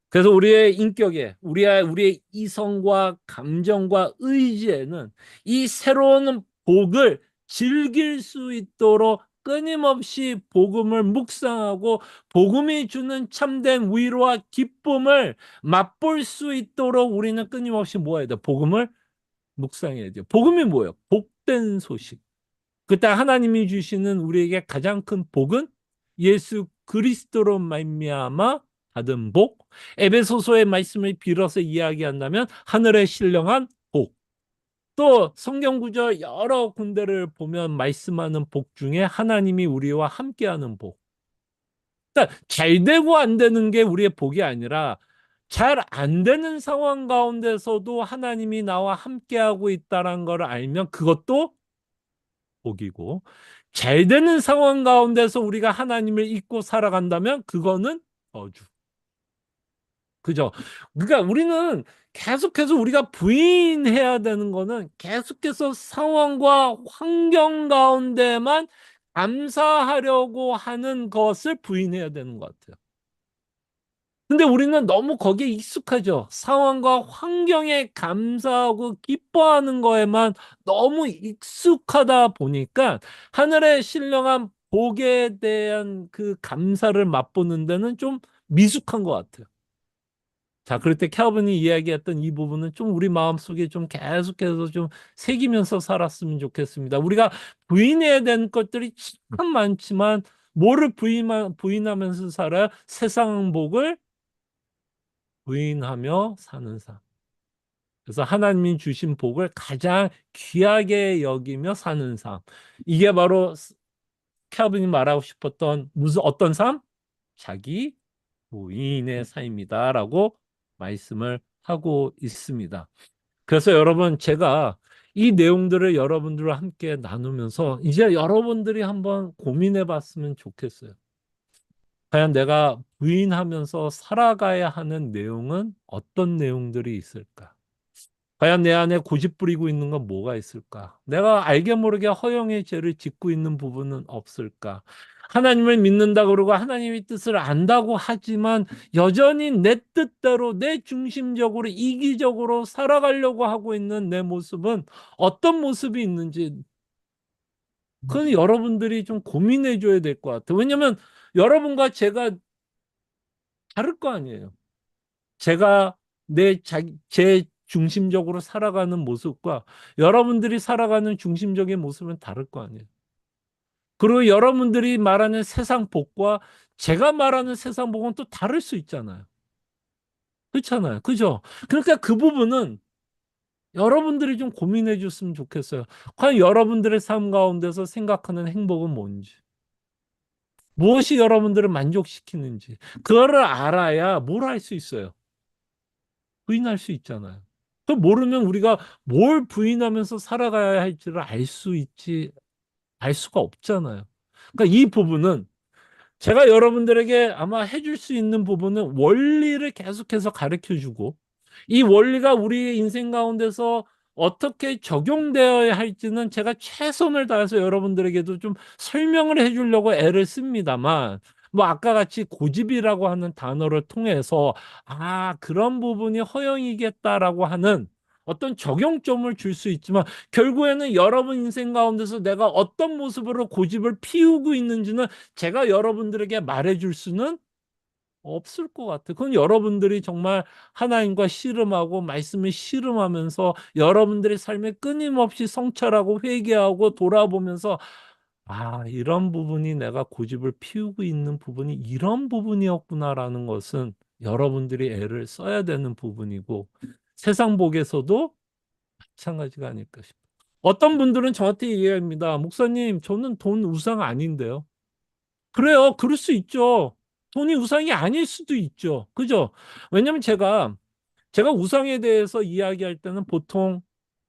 그래서 우리의 인격에, 우리의 이성과 감정과 의지에는 이 새로운 복을 즐길 수 있도록 끊임없이 복음을 묵상하고 복음이 주는 참된 위로와 기쁨을 맛볼 수 있도록 우리는 끊임없이 뭐 해야 돼? 복음을 묵상해야 돼요. 복음이 뭐예요? 복된 소식. 그때 하나님이 주시는 우리에게 가장 큰 복은 예수 그리스도로 말미암아 받은 복. 에베소서의 말씀을 빌어서 이야기한다면 하늘의 신령한 복. 또 성경 구절 여러 군데를 보면 말씀하는 복 중에 하나님이 우리와 함께하는 복. 그러니까 잘 되고 안 되는 게 우리의 복이 아니라 잘 안 되는 상황 가운데서도 하나님이 나와 함께하고 있다는 걸 알면 그것도 복이고 잘 되는 상황 가운데서 우리가 하나님을 잊고 살아간다면 그거는 저주. 그죠? 그러니까 우리는 계속해서 우리가 부인해야 되는 거는 계속해서 상황과 환경 가운데만 감사하려고 하는 것을 부인해야 되는 것 같아요. 근데 우리는 너무 거기에 익숙하죠. 상황과 환경에 감사하고 기뻐하는 거에만 너무 익숙하다 보니까 하늘의 신령한 복에 대한 그 감사를 맛보는 데는 좀 미숙한 것 같아요. 자, 그럴 때 캘빈이 이야기했던 이 부분은 좀 우리 마음속에 좀 계속해서 좀 새기면서 살았으면 좋겠습니다. 우리가 부인해야 되는 것들이 참 많지만 뭐를 부인하면서 살아요? 세상 복을 부인하며 사는 삶. 그래서 하나님이 주신 복을 가장 귀하게 여기며 사는 삶. 이게 바로 캘빈이 말하고 싶었던 무슨 어떤 삶? 자기 부인의 삶이다라고 말씀을 하고 있습니다. 그래서 여러분 제가 이 내용들을 여러분들과 함께 나누면서 이제 여러분들이 한번 고민해 봤으면 좋겠어요. 과연 내가 부인하면서 살아가야 하는 내용은 어떤 내용들이 있을까? 과연 내 안에 고집 부리고 있는 건 뭐가 있을까? 내가 알게 모르게 허영의 죄를 짓고 있는 부분은 없을까? 하나님을 믿는다 그러고 하나님의 뜻을 안다고 하지만 여전히 내 뜻대로 내 중심적으로 이기적으로 살아가려고 하고 있는 내 모습은 어떤 모습이 있는지 그건 여러분들이 좀 고민해 줘야 될 것 같아요. 왜냐면 여러분과 제가 다를 거 아니에요. 제가 제 중심적으로 살아가는 모습과 여러분들이 살아가는 중심적인 모습은 다를 거 아니에요. 그리고 여러분들이 말하는 세상 복과 제가 말하는 세상 복은 또 다를 수 있잖아요. 그렇잖아요. 그죠? 그러니까 그 부분은 여러분들이 좀 고민해 줬으면 좋겠어요. 과연 여러분들의 삶 가운데서 생각하는 행복은 뭔지. 무엇이 여러분들을 만족시키는지. 그거를 알아야 뭘 할 수 있어요. 부인할 수 있잖아요. 그 모르면 우리가 뭘 부인하면서 살아가야 할지를 알 수가 없잖아요. 그러니까 이 부분은 제가 여러분들에게 아마 해줄 수 있는 부분은 원리를 계속해서 가르쳐 주고 이 원리가 우리의 인생 가운데서 어떻게 적용되어야 할지는 제가 최선을 다해서 여러분들에게도 좀 설명을 해 주려고 애를 씁니다만 뭐 아까 같이 고집이라고 하는 단어를 통해서 그런 부분이 허용이겠다라고 하는 어떤 적용점을 줄 수 있지만 결국에는 여러분 인생 가운데서 내가 어떤 모습으로 고집을 피우고 있는지는 제가 여러분들에게 말해줄 수는 없을 것 같아요. 그건 여러분들이 정말 하나님과 씨름하고 말씀을 씨름하면서 여러분들의 삶에 끊임없이 성찰하고 회개하고 돌아보면서 이런 부분이 내가 고집을 피우고 있는 부분이 이런 부분이었구나라는 것은 여러분들이 애를 써야 되는 부분이고 세상 복에서도 마찬가지가 아닐까 싶어요. 어떤 분들은 저한테 얘기합니다. 목사님, 저는 돈 우상 아닌데요. 그래요. 그럴 수 있죠. 돈이 우상이 아닐 수도 있죠. 그죠? 왜냐면 제가 우상에 대해서 이야기할 때는 보통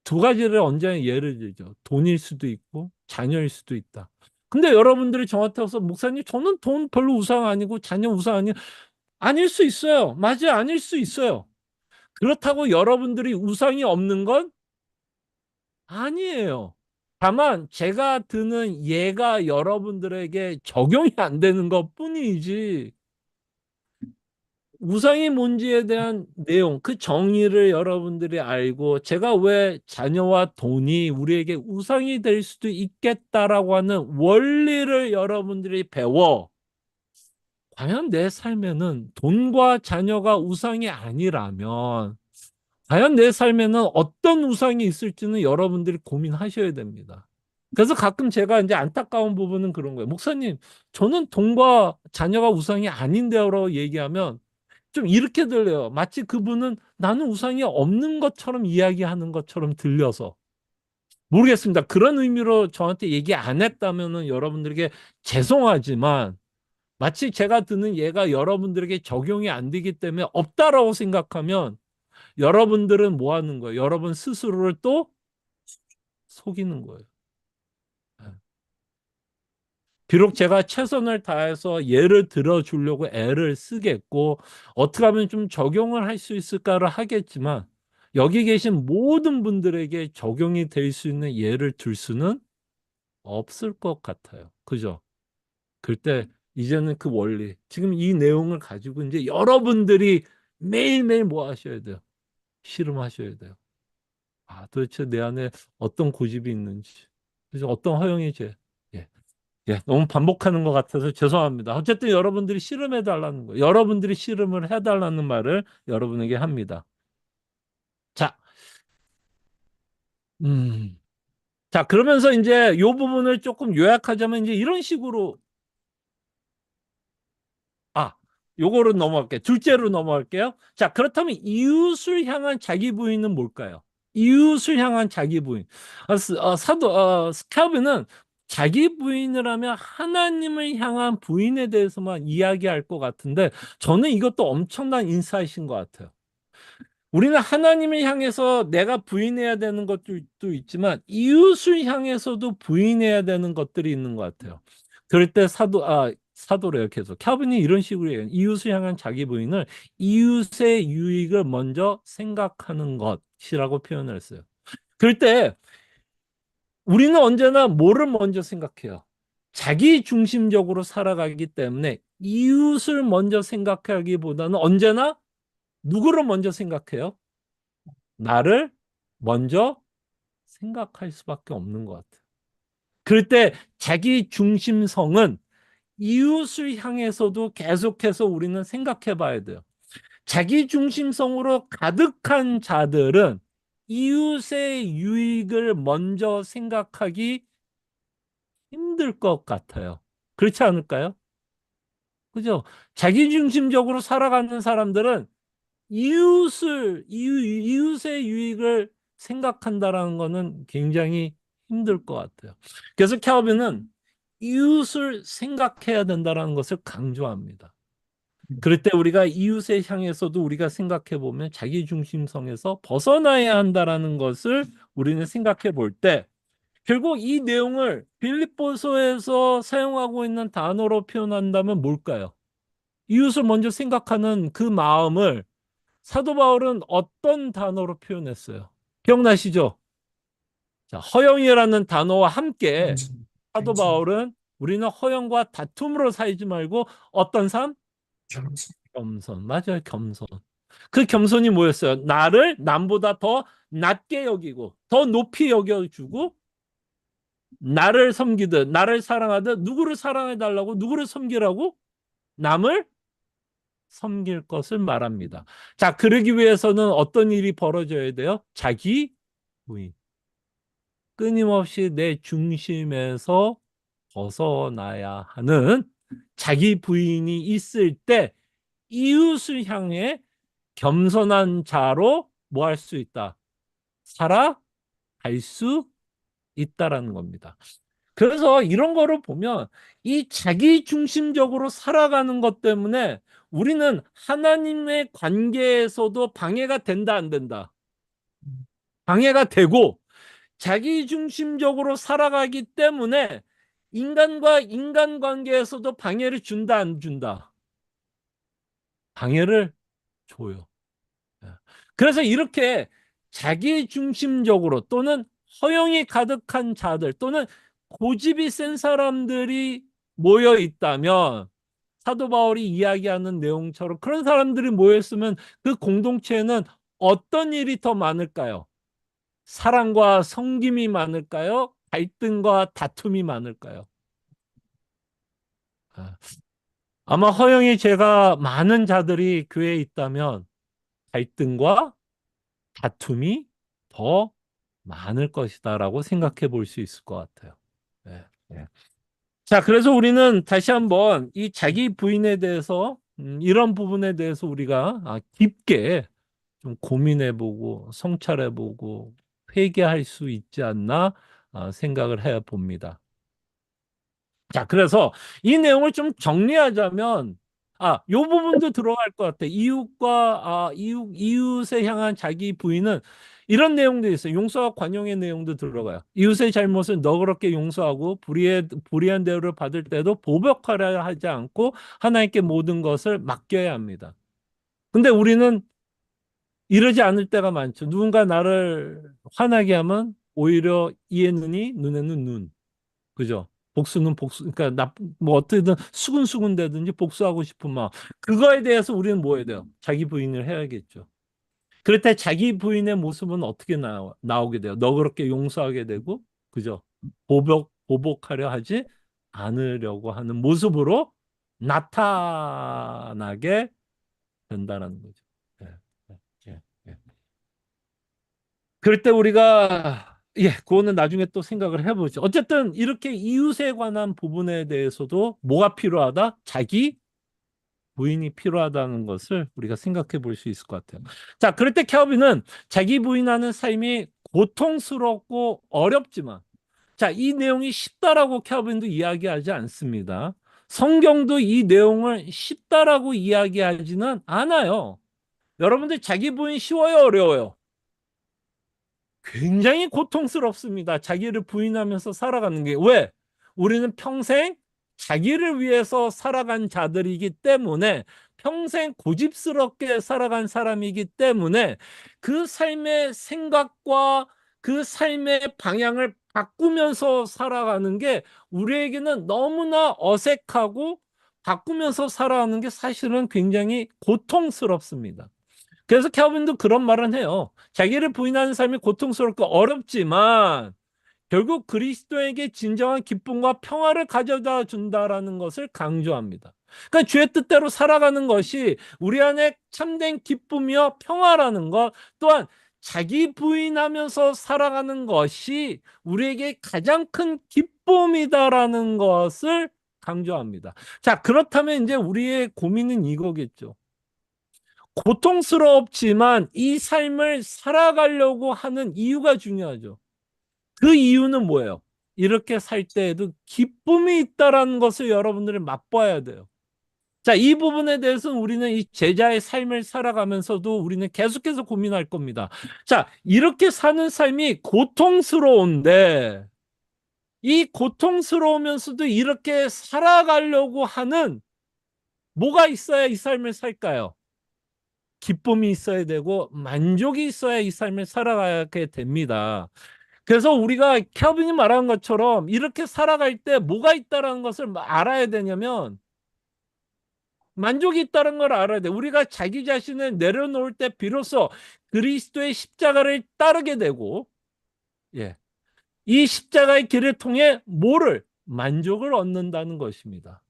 두 가지를 언제나 예를 들죠. 돈일 수도 있고 자녀일 수도 있다. 근데 여러분들이 저한테 와서 목사님, 저는 돈 별로 우상 아니고 자녀 우상 아닐 수 있어요. 맞아요. 아닐 수 있어요. 그렇다고 여러분들이 우상이 없는 건 아니에요. 다만 제가 드는 예가 여러분들에게 적용이 안 되는 것뿐이지 우상이 뭔지에 대한 내용, 그 정의를 여러분들이 알고 제가 왜 자녀와 돈이 우리에게 우상이 될 수도 있겠다라고 하는 원리를 여러분들이 배워 과연 내 삶에는 돈과 자녀가 우상이 아니라면 과연 내 삶에는 어떤 우상이 있을지는 여러분들이 고민하셔야 됩니다. 그래서 가끔 제가 이제 안타까운 부분은 그런 거예요. 목사님, 저는 돈과 자녀가 우상이 아닌데요라고 얘기하면 좀 이렇게 들려요. 마치 그분은 나는 우상이 없는 것처럼 이야기하는 것처럼 들려서. 모르겠습니다. 그런 의미로 저한테 얘기 안 했다면은 여러분들에게 죄송하지만 마치 제가 드는 예가 여러분들에게 적용이 안 되기 때문에 없다라고 생각하면 여러분들은 뭐 하는 거예요? 여러분 스스로를 또 속이는 거예요. 예. 비록 제가 최선을 다해서 예를 들어주려고 애를 쓰겠고 어떻게 하면 좀 적용을 할 수 있을까를 하겠지만 여기 계신 모든 분들에게 적용이 될 수 있는 예를 들 수는 없을 것 같아요. 그죠? 그때 이제는 그 원리, 지금 이 내용을 가지고 이제 여러분들이 매일매일 뭐 하셔야 돼요? 실험하셔야 돼요. 도대체 내 안에 어떤 고집이 있는지, 그래서 어떤 허영의 죄. 예. 예, 너무 반복하는 것 같아서 죄송합니다. 어쨌든 여러분들이 씨름해 달라는 거, 여러분들이 씨름을 해 달라는 말을 여러분에게 합니다. 자, 음, 자 그러면서 이제 요 부분을 조금 요약하자면 이제 이런 식으로 아, 요거로 넘어갈게요. 둘째로 넘어갈게요. 자, 그렇다면 이웃을 향한 자기 부인은 뭘까요? 이웃을 향한 자기 부인. 스카브는 자기 부인을 하면 하나님을 향한 부인에 대해서만 이야기할 것 같은데 저는 이것도 엄청난 인사이트인 것 같아요. 우리는 하나님을 향해서 내가 부인해야 되는 것들도 있지만 이웃을 향해서도 부인해야 되는 것들이 있는 것 같아요. 그럴 때 사도래요, 계속. calvin이 이런 식으로 해요. 이웃을 향한 자기 부인을 이웃의 유익을 먼저 생각하는 것. 시라고 표현을 했어요. 그럴 때 우리는 언제나 뭐를 먼저 생각해요? 자기 중심적으로 살아가기 때문에 이웃을 먼저 생각하기보다는 언제나 누구를 먼저 생각해요? 나를 먼저 생각할 수밖에 없는 것 같아요. 그럴 때 자기 중심성은 이웃을 향해서도 계속해서 우리는 생각해 봐야 돼요. 자기 중심성으로 가득한 자들은 이웃의 유익을 먼저 생각하기 힘들 것 같아요. 그렇지 않을까요? 그죠? 자기 중심적으로 살아가는 사람들은 이웃의 유익을 생각한다라는 것은 굉장히 힘들 것 같아요. 그래서 캘빈은 이웃을 생각해야 된다는 것을 강조합니다. 그럴 때 우리가 이웃을 향해서도 우리가 생각해 보면 자기 중심성에서 벗어나야 한다라는 것을 우리는 생각해 볼 때 결국 이 내용을 빌립보서에서 사용하고 있는 단어로 표현한다면 뭘까요? 이웃을 먼저 생각하는 그 마음을 사도 바울은 어떤 단어로 표현했어요? 기억나시죠? 자, 허영이라는 단어와 함께 사도 겸손, 바울은 우리는 허영과 다툼으로 살지 말고 어떤 삶? 겸손, 겸손. 맞아요. 겸손. 그 겸손이 뭐였어요? 나를 남보다 더 낮게 여기고 더 높이 여겨주고 나를 섬기듯 나를 사랑하듯 누구를 사랑해 달라고 누구를 섬기라고 남을 섬길 것을 말합니다. 자, 그러기 위해서는 어떤 일이 벌어져야 돼요? 자기 부인. 끊임없이 내 중심에서 벗어나야 하는 자기 부인이 있을 때 이웃을 향해 겸손한 자로 뭐 할 수 있다? 살아갈 수 있다라는 겁니다. 그래서 이런 거를 보면 이 자기 중심적으로 살아가는 것 때문에 우리는 하나님의 관계에서도 방해가 된다, 안 된다? 방해가 되고 자기 중심적으로 살아가기 때문에 인간과 인간 관계에서도 방해를 준다, 안 준다? 방해를 줘요. 예. 그래서 이렇게 자기 중심적으로 또는 허영이 가득한 자들 또는 고집이 센 사람들이 모여 있다면 사도 바울이 이야기하는 내용처럼 그런 사람들이 모여 있으면 그 공동체에는 어떤 일이 더 많을까요? 사랑과 섬김이 많을까요? 갈등과 다툼이 많을까요? 아, 아마 허영이 제가 많은 자들이 교회에 있다면 갈등과 다툼이 더 많을 것이다라고 생각해 볼 수 있을 것 같아요. 네, 네. 자, 그래서 우리는 다시 한번 이 자기 부인에 대해서 이런 부분에 대해서 우리가 깊게 좀 고민해 보고 성찰해 보고 회개할 수 있지 않나 생각을 해 봅니다. 자, 그래서 이 내용을 좀 정리하자면, 요 부분도 들어갈 것 같아. 이웃에 향한 자기 부인은 이런 내용도 있어요. 용서와 관용의 내용도 들어가요. 이웃의 잘못을 너그럽게 용서하고 불의한 대우를 받을 때도 보복하려 하지 않고 하나님께 모든 것을 맡겨야 합니다. 근데 우리는 이러지 않을 때가 많죠. 누군가 나를 화나게 하면 오히려 이에 눈이, 눈에는 눈. 그죠? 복수는 복수, 그러니까 뭐 어떻게든 수근수근 되든지 복수하고 싶은 마음. 그거에 대해서 우리는 뭐 해야 돼요? 자기 부인을 해야겠죠. 그럴 때 자기 부인의 모습은 어떻게 나오게 돼요? 너그럽게 용서하게 되고, 그죠? 보복하려 하지 않으려고 하는 모습으로 나타나게 된다는 거죠. 예, 예, 예, 예. 그럴 때 우리가 그거는 나중에 또 생각을 해보죠. 어쨌든 이렇게 이웃에 관한 부분에 대해서도 뭐가 필요하다? 자기 부인이 필요하다는 것을 우리가 생각해 볼 수 있을 것 같아요. 자, 그럴 때 켈빈은 자기 부인하는 삶이 고통스럽고 어렵지만, 자, 이 내용이 쉽다라고 켈빈도 이야기하지 않습니다. 성경도 이 내용을 쉽다라고 이야기하지는 않아요. 여러분들 자기 부인 쉬워요, 어려워요? 굉장히 고통스럽습니다. 자기를 부인하면서 살아가는 게. 왜? 우리는 평생 자기를 위해서 살아간 자들이기 때문에 평생 고집스럽게 살아간 사람이기 때문에 그 삶의 생각과 그 삶의 방향을 바꾸면서 살아가는 게 우리에게는 너무나 어색하고 바꾸면서 살아가는 게 사실은 굉장히 고통스럽습니다. 그래서 캘빈도 그런 말은 해요. 자기를 부인하는 삶이 고통스럽고 어렵지만 결국 그리스도에게 진정한 기쁨과 평화를 가져다 준다라는 것을 강조합니다. 그러니까 주의 뜻대로 살아가는 것이 우리 안에 참된 기쁨이요 평화라는 것, 또한 자기 부인하면서 살아가는 것이 우리에게 가장 큰 기쁨이다라는 것을 강조합니다. 자, 그렇다면 이제 우리의 고민은 이거겠죠. 고통스럽지만 이 삶을 살아가려고 하는 이유가 중요하죠. 그 이유는 뭐예요? 이렇게 살 때에도 기쁨이 있다라는 것을 여러분들이 맛봐야 돼요. 자, 이 부분에 대해서는 우리는 이 제자의 삶을 살아가면서도 우리는 계속해서 고민할 겁니다. 자, 이렇게 사는 삶이 고통스러운데 이 고통스러우면서도 이렇게 살아가려고 하는 뭐가 있어야 이 삶을 살까요? 기쁨이 있어야 되고 만족이 있어야 이 삶을 살아가게 됩니다. 그래서 우리가 켈빈이 말한 것처럼 이렇게 살아갈 때 뭐가 있다는 것을 알아야 되냐면 만족이 있다는 걸 알아야 돼. 우리가 자기 자신을 내려놓을 때 비로소 그리스도의 십자가를 따르게 되고, 예, 이 십자가의 길을 통해 뭐를 만족을 얻는다는 것입니다.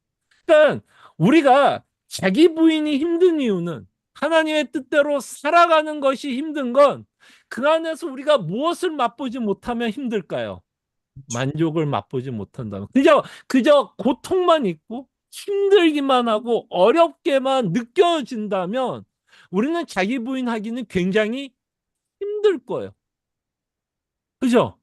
그러니까 우리가 자기 부인이 힘든 이유는 하나님의 뜻대로 살아가는 것이 힘든 건 그 안에서 우리가 무엇을 맛보지 못하면 힘들까요? 만족을 맛보지 못한다면 그저 고통만 있고 힘들기만 하고 어렵게만 느껴진다면 우리는 자기 부인하기는 굉장히 힘들 거예요. 그죠?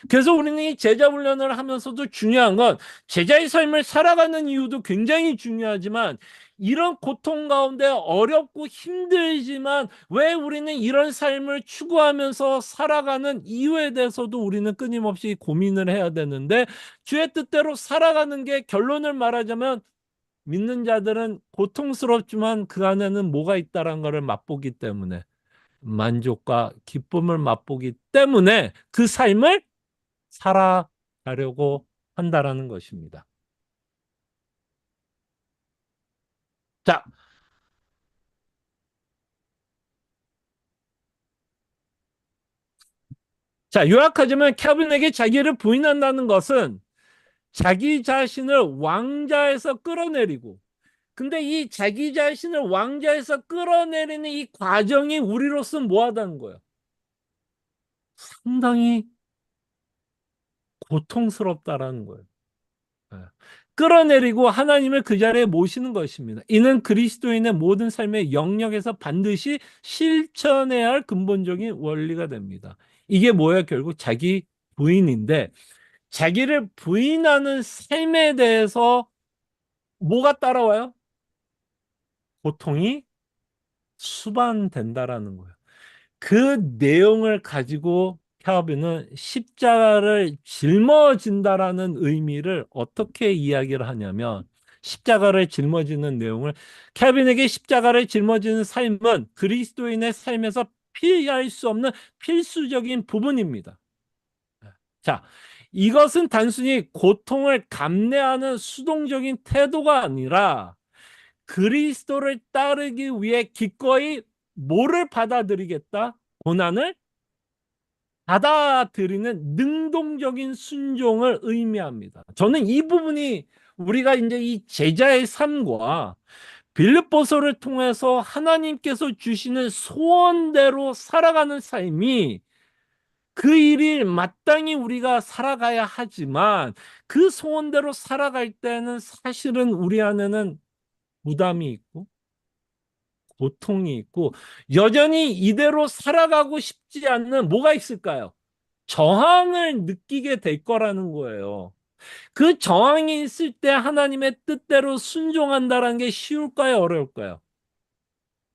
그래서 우리는 이 제자 훈련을 하면서도 중요한 건 제자의 삶을 살아가는 이유도 굉장히 중요하지만 이런 고통 가운데 어렵고 힘들지만 왜 우리는 이런 삶을 추구하면서 살아가는 이유에 대해서도 우리는 끊임없이 고민을 해야 되는데 주의 뜻대로 살아가는 게 결론을 말하자면 믿는 자들은 고통스럽지만 그 안에는 뭐가 있다는 것을 맛보기 때문에 만족과 기쁨을 맛보기 때문에 그 삶을 살아가려고 한다라는 것입니다. 자, 요약하자면 켈빈에게 자기를 부인한다는 것은 자기 자신을 왕자에서 끌어내리고 근데 이 자기 자신을 왕자에서 끌어내리는 이 과정이 우리로서는 뭐하다는 거예요? 상당히 고통스럽다라는 거예요. 예. 끌어내리고 하나님을 그 자리에 모시는 것입니다. 이는 그리스도인의 모든 삶의 영역에서 반드시 실천해야 할 근본적인 원리가 됩니다. 이게 뭐예요? 결국 자기 부인인데 자기를 부인하는 삶에 대해서 뭐가 따라와요? 고통이 수반된다라는 거예요. 그 내용을 가지고 켈빈은 십자가를 짊어진다라는 의미를 어떻게 이야기를 하냐면 십자가를 짊어지는 내용을 켈빈에게 십자가를 짊어지는 삶은 그리스도인의 삶에서 피할 수 없는 필수적인 부분입니다. 자, 이것은 단순히 고통을 감내하는 수동적인 태도가 아니라 그리스도를 따르기 위해 기꺼이 뭐를 받아들이겠다? 고난을 받아들이는 능동적인 순종을 의미합니다. 저는 이 부분이 우리가 이제 이 제자의 삶과 빌립보서를 통해서 하나님께서 주시는 소원대로 살아가는 삶이 그 일이 마땅히 우리가 살아가야 하지만 그 소원대로 살아갈 때는 사실은 우리 안에는 부담이 있고 고통이 있고 여전히 이대로 살아가고 싶지 않는 뭐가 있을까요? 저항을 느끼게 될 거라는 거예요. 그 저항이 있을 때 하나님의 뜻대로 순종한다는 게 쉬울까요? 어려울까요?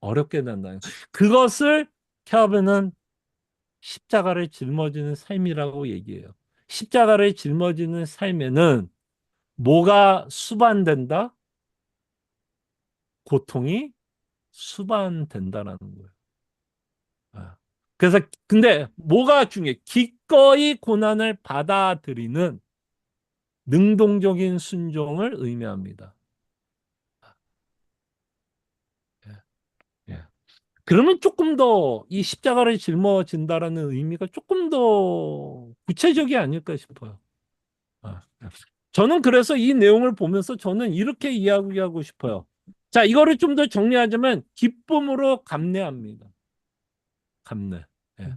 어렵게 된다. 그것을 켈빈은 십자가를 짊어지는 삶이라고 얘기해요. 십자가를 짊어지는 삶에는 뭐가 수반된다? 고통이 수반된다라는 거예요. 아. 그래서 근데 뭐가 중요해? 기꺼이 고난을 받아들이는 능동적인 순종을 의미합니다. 예. 예. 그러면 조금 더 이 십자가를 짊어진다라는 의미가 조금 더 구체적이 아닐까 싶어요. 아, 예. 저는 그래서 이 내용을 보면서 저는 이렇게 이야기하고 싶어요. 자, 이거를 좀 더 정리하자면 기쁨으로 감내합니다. 감내. 예.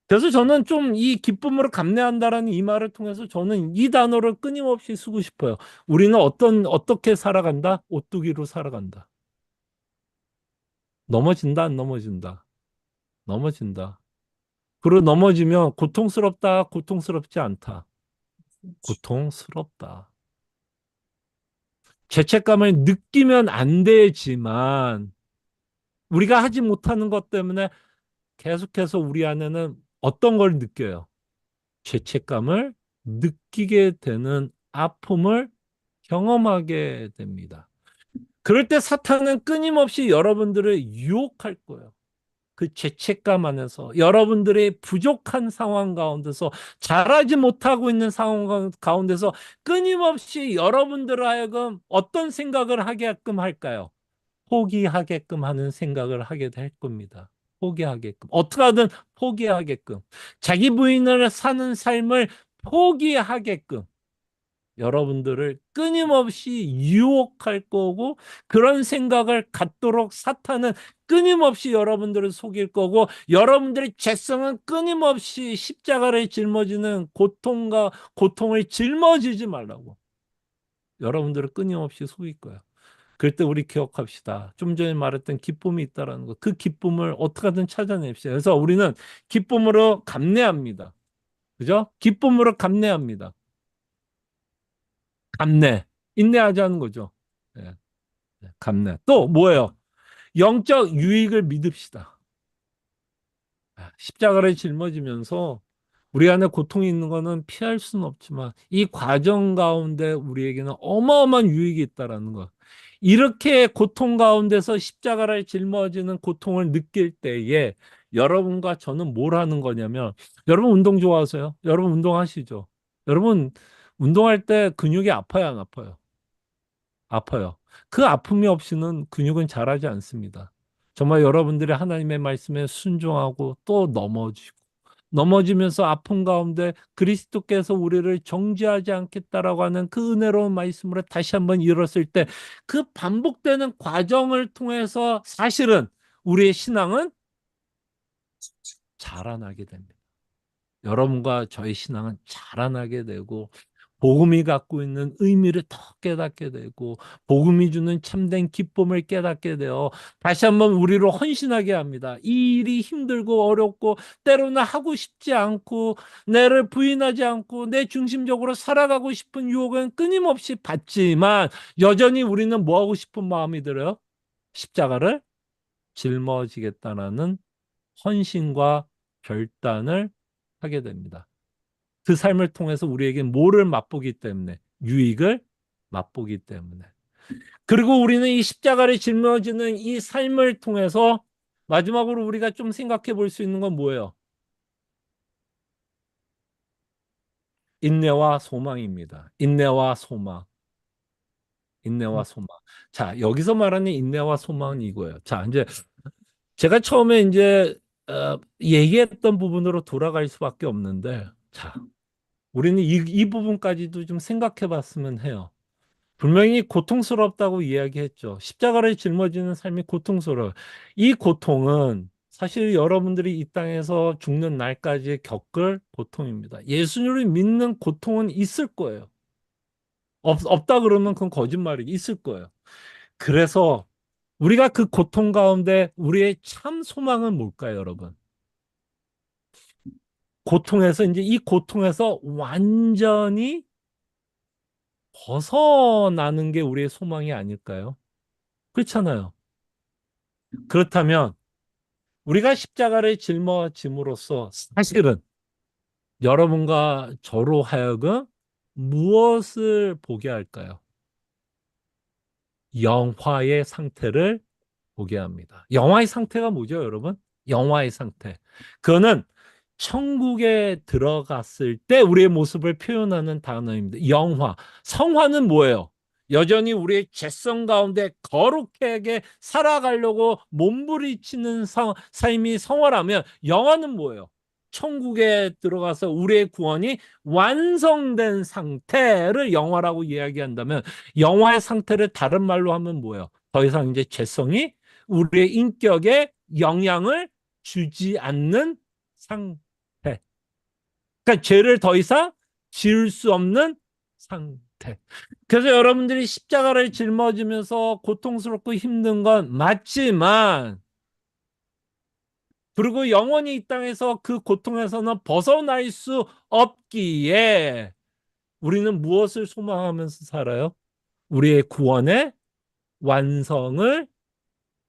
그래서 저는 좀 이 기쁨으로 감내한다라는 이 말을 통해서 저는 이 단어를 끊임없이 쓰고 싶어요. 우리는 어떻게 살아간다? 오뚜기로 살아간다. 넘어진다, 안 넘어진다. 넘어진다. 그리고 넘어지면 고통스럽다, 고통스럽지 않다. 고통스럽다. 죄책감을 느끼면 안 되지만 우리가 하지 못하는 것 때문에 계속해서 우리 안에는 어떤 걸 느껴요? 죄책감을 느끼게 되는 아픔을 경험하게 됩니다. 그럴 때 사탄은 끊임없이 여러분들을 유혹할 거예요. 그 죄책감 안에서 여러분들의 부족한 상황 가운데서 잘하지 못하고 있는 상황 가운데서 끊임없이 여러분들을 하여금 어떤 생각을 하게끔 할까요? 포기하게끔 하는 생각을 하게 될 겁니다. 포기하게끔. 어떻게 하든 포기하게끔. 자기 부인을 사는 삶을 포기하게끔. 여러분들을 끊임없이 유혹할 거고 그런 생각을 갖도록 사탄은 끊임없이 여러분들을 속일 거고 여러분들의 죄성은 끊임없이 십자가를 짊어지는 고통을 짊어지지 말라고 여러분들을 끊임없이 속일 거예요. 그럴 때 우리 기억합시다. 좀 전에 말했던 기쁨이 있다라는 거. 그 기쁨을 어떻게든 찾아냅시다. 그래서 우리는 기쁨으로 감내합니다. 그죠? 기쁨으로 감내합니다. 감내. 인내하자는 거죠. 예, 감내. 또 뭐예요? 영적 유익을 믿읍시다. 십자가를 짊어지면서 우리 안에 고통이 있는 거는 피할 수는 없지만 이 과정 가운데 우리에게는 어마어마한 유익이 있다라는 것. 이렇게 고통 가운데서 십자가를 짊어지는 고통을 느낄 때에 여러분과 저는 뭘 하는 거냐면 여러분 운동 좋아하세요? 여러분 운동하시죠? 여러분 운동할 때 근육이 아파요, 안 아파요? 아파요. 그 아픔이 없이는 근육은 자라지 않습니다. 정말 여러분들이 하나님의 말씀에 순종하고 또 넘어지면서 아픔 가운데 그리스도께서 우리를 정죄하지 않겠다라고 하는 그 은혜로운 말씀으로 다시 한번 일었을 때 그 반복되는 과정을 통해서 사실은 우리의 신앙은 자라나게 됩니다. 여러분과 저의 신앙은 자라나게 되고 복음이 갖고 있는 의미를 더 깨닫게 되고 복음이 주는 참된 기쁨을 깨닫게 되어 다시 한번 우리로 헌신하게 합니다. 이 일이 힘들고 어렵고 때로는 하고 싶지 않고 나를 부인하지 않고 내 중심적으로 살아가고 싶은 유혹은 끊임없이 받지만 여전히 우리는 뭐 하고 싶은 마음이 들어요? 십자가를 짊어지겠다라는 헌신과 결단을 하게 됩니다. 그 삶을 통해서 우리에게 뭐를 맛보기 때문에 유익을 맛보기 때문에 그리고 우리는 이 십자가를 짊어지는 이 삶을 통해서 마지막으로 우리가 좀 생각해 볼 수 있는 건 뭐예요? 인내와 소망입니다. 인내와 소망. 인내와 소망. 자, 여기서 말하는 인내와 소망은 이거예요. 자, 이제 제가 처음에 이제 얘기했던 부분으로 돌아갈 수밖에 없는데 자, 우리는 이 부분까지도 좀 생각해 봤으면 해요. 분명히 고통스럽다고 이야기했죠. 십자가를 짊어지는 삶이 고통스러워요. 이 고통은 사실 여러분들이 이 땅에서 죽는 날까지 겪을 고통입니다. 예수님을 믿는 고통은 있을 거예요. 없다 그러면 그건 거짓말이 있을 거예요. 그래서 우리가 그 고통 가운데 우리의 참 소망은 뭘까요, 여러분? 고통에서 이제 이 고통에서 완전히 벗어나는 게 우리의 소망이 아닐까요? 그렇잖아요. 그렇다면 우리가 십자가를 짊어짐으로써 사실은 여러분과 저로 하여금 무엇을 보게 할까요? 영화의 상태를 보게 합니다. 영화의 상태가 뭐죠, 여러분? 영화의 상태. 그거는 천국에 들어갔을 때 우리의 모습을 표현하는 단어입니다. 영화. 성화는 뭐예요? 여전히 우리의 죄성 가운데 거룩하게 살아가려고 몸부리치는 삶이 성화라면 영화는 뭐예요? 천국에 들어가서 우리의 구원이 완성된 상태를 영화라고 이야기한다면 영화의 상태를 다른 말로 하면 뭐예요? 더 이상 이제 죄성이 우리의 인격에 영향을 주지 않는 상태. 그러니까 죄를 더 이상 지을 수 없는 상태. 그래서 여러분들이 십자가를 짊어지면서 고통스럽고 힘든 건 맞지만, 그리고 영원히 이 땅에서 그 고통에서는 벗어날 수 없기에 우리는 무엇을 소망하면서 살아요? 우리의 구원의 완성을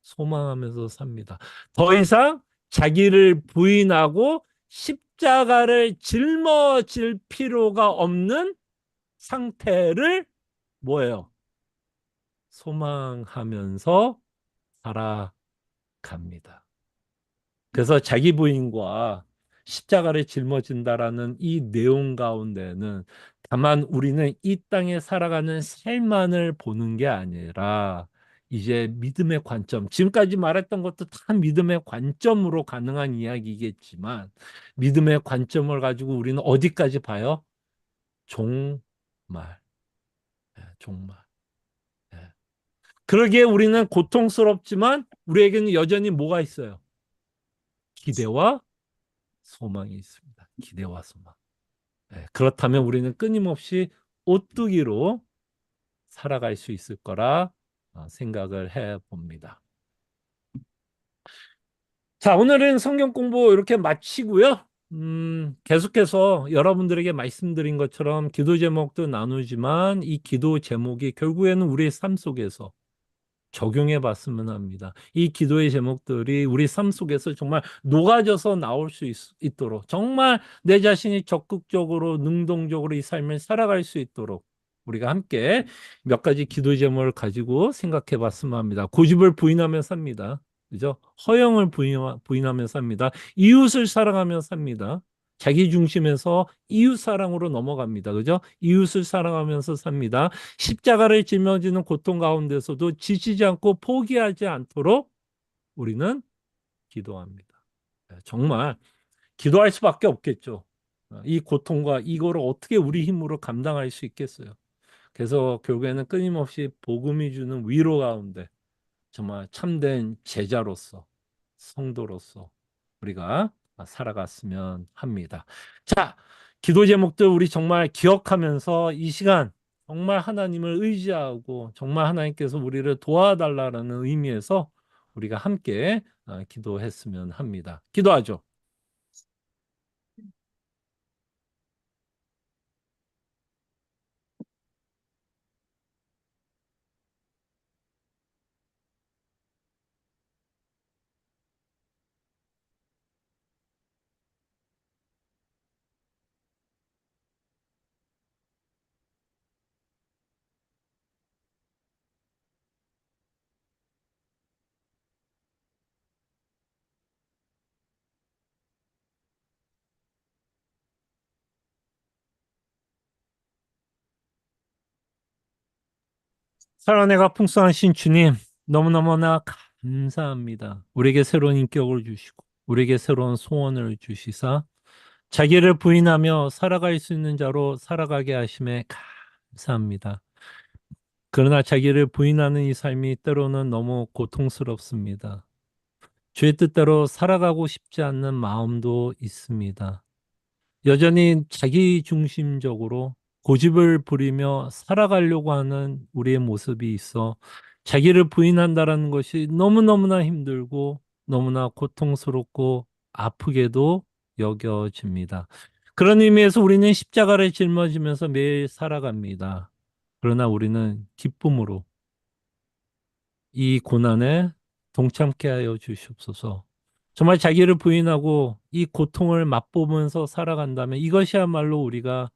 소망하면서 삽니다. 더 이상 자기를 부인하고 십자가를 짊어질 필요가 없는 상태를 뭐예요? 소망하면서 살아갑니다. 그래서 자기 부인과 십자가를 짊어진다라는 이 내용 가운데는 다만 우리는 이 땅에 살아가는 삶만을 보는 게 아니라 이제 믿음의 관점, 지금까지 말했던 것도 다 믿음의 관점으로 가능한 이야기겠지만 믿음의 관점을 가지고 우리는 어디까지 봐요? 종말, 종말. 예. 그러기에 우리는 고통스럽지만 우리에게는 여전히 뭐가 있어요? 기대와 소망이 있습니다. 기대와 소망. 네, 그렇다면 우리는 끊임없이 오뚜기로 살아갈 수 있을 거라 생각을 해 봅니다. 자, 오늘은 성경 공부 이렇게 마치고요. 계속해서 여러분들에게 말씀드린 것처럼 기도 제목도 나누지만 이 기도 제목이 결국에는 우리의 삶 속에서 적용해 봤으면 합니다. 이 기도의 제목들이 우리 삶 속에서 정말 녹아져서 나올 수 있도록 정말 내 자신이 적극적으로 능동적으로 이 삶을 살아갈 수 있도록 우리가 함께 몇 가지 기도 제목을 가지고 생각해 봤으면 합니다. 고집을 부인하며 삽니다. 그죠? 허영을 부인하며 삽니다. 이웃을 사랑하며 삽니다. 자기 중심에서 이웃 사랑으로 넘어갑니다. 그죠? 이웃을 사랑하면서 삽니다. 십자가를 짊어지는 고통 가운데서도 지치지 않고 포기하지 않도록 우리는 기도합니다. 정말 기도할 수밖에 없겠죠. 이 고통과 이거를 어떻게 우리 힘으로 감당할 수 있겠어요. 그래서 결국에는 끊임없이 복음이 주는 위로 가운데 정말 참된 제자로서 성도로서 우리가 살아갔으면 합니다. 자, 기도 제목들 우리 정말 기억하면서 이 시간 정말 하나님을 의지하고 정말 하나님께서 우리를 도와달라는 의미에서 우리가 함께 기도했으면 합니다. 기도하죠. 살아내가 풍성하신 주님, 너무너무나 감사합니다. 우리에게 새로운 인격을 주시고, 우리에게 새로운 소원을 주시사, 자기를 부인하며 살아갈 수 있는 자로 살아가게 하심에 감사합니다. 그러나 자기를 부인하는 이 삶이 때로는 너무 고통스럽습니다. 주의 뜻대로 살아가고 싶지 않는 마음도 있습니다. 여전히 자기 중심적으로 고집을 부리며 살아가려고 하는 우리의 모습이 있어 자기를 부인한다라는 것이 너무너무나 힘들고 너무나 고통스럽고 아프게도 여겨집니다. 그런 의미에서 우리는 십자가를 짊어지면서 매일 살아갑니다. 그러나 우리는 기쁨으로 이 고난에 동참케 하여 주시옵소서. 정말 자기를 부인하고 이 고통을 맛보면서 살아간다면 이것이야말로 우리가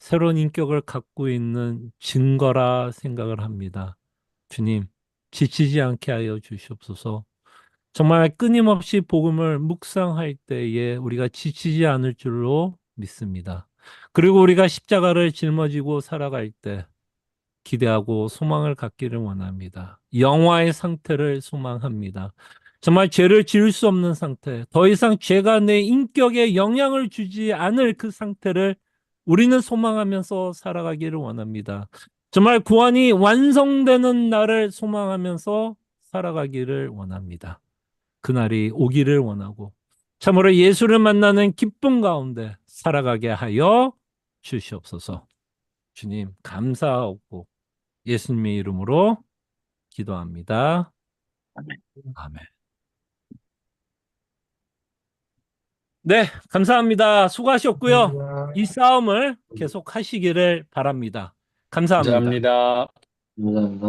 새로운 인격을 갖고 있는 증거라 생각을 합니다. 주님, 지치지 않게 하여 주시옵소서. 정말 끊임없이 복음을 묵상할 때에 우리가 지치지 않을 줄로 믿습니다. 그리고 우리가 십자가를 짊어지고 살아갈 때 기대하고 소망을 갖기를 원합니다. 영화의 상태를 소망합니다. 정말 죄를 지을 수 없는 상태, 더 이상 죄가 내 인격에 영향을 주지 않을 그 상태를 우리는 소망하면서 살아가기를 원합니다. 정말 구원이 완성되는 날을 소망하면서 살아가기를 원합니다. 그날이 오기를 원하고 참으로 예수를 만나는 기쁨 가운데 살아가게 하여 주시옵소서. 주님 감사하고 예수님의 이름으로 기도합니다. 아멘. 네, 감사합니다. 수고하셨고요. 이 감사합니다. 싸움을 계속 하시기를 바랍니다. 감사합니다. 감사합니다. 감사합니다.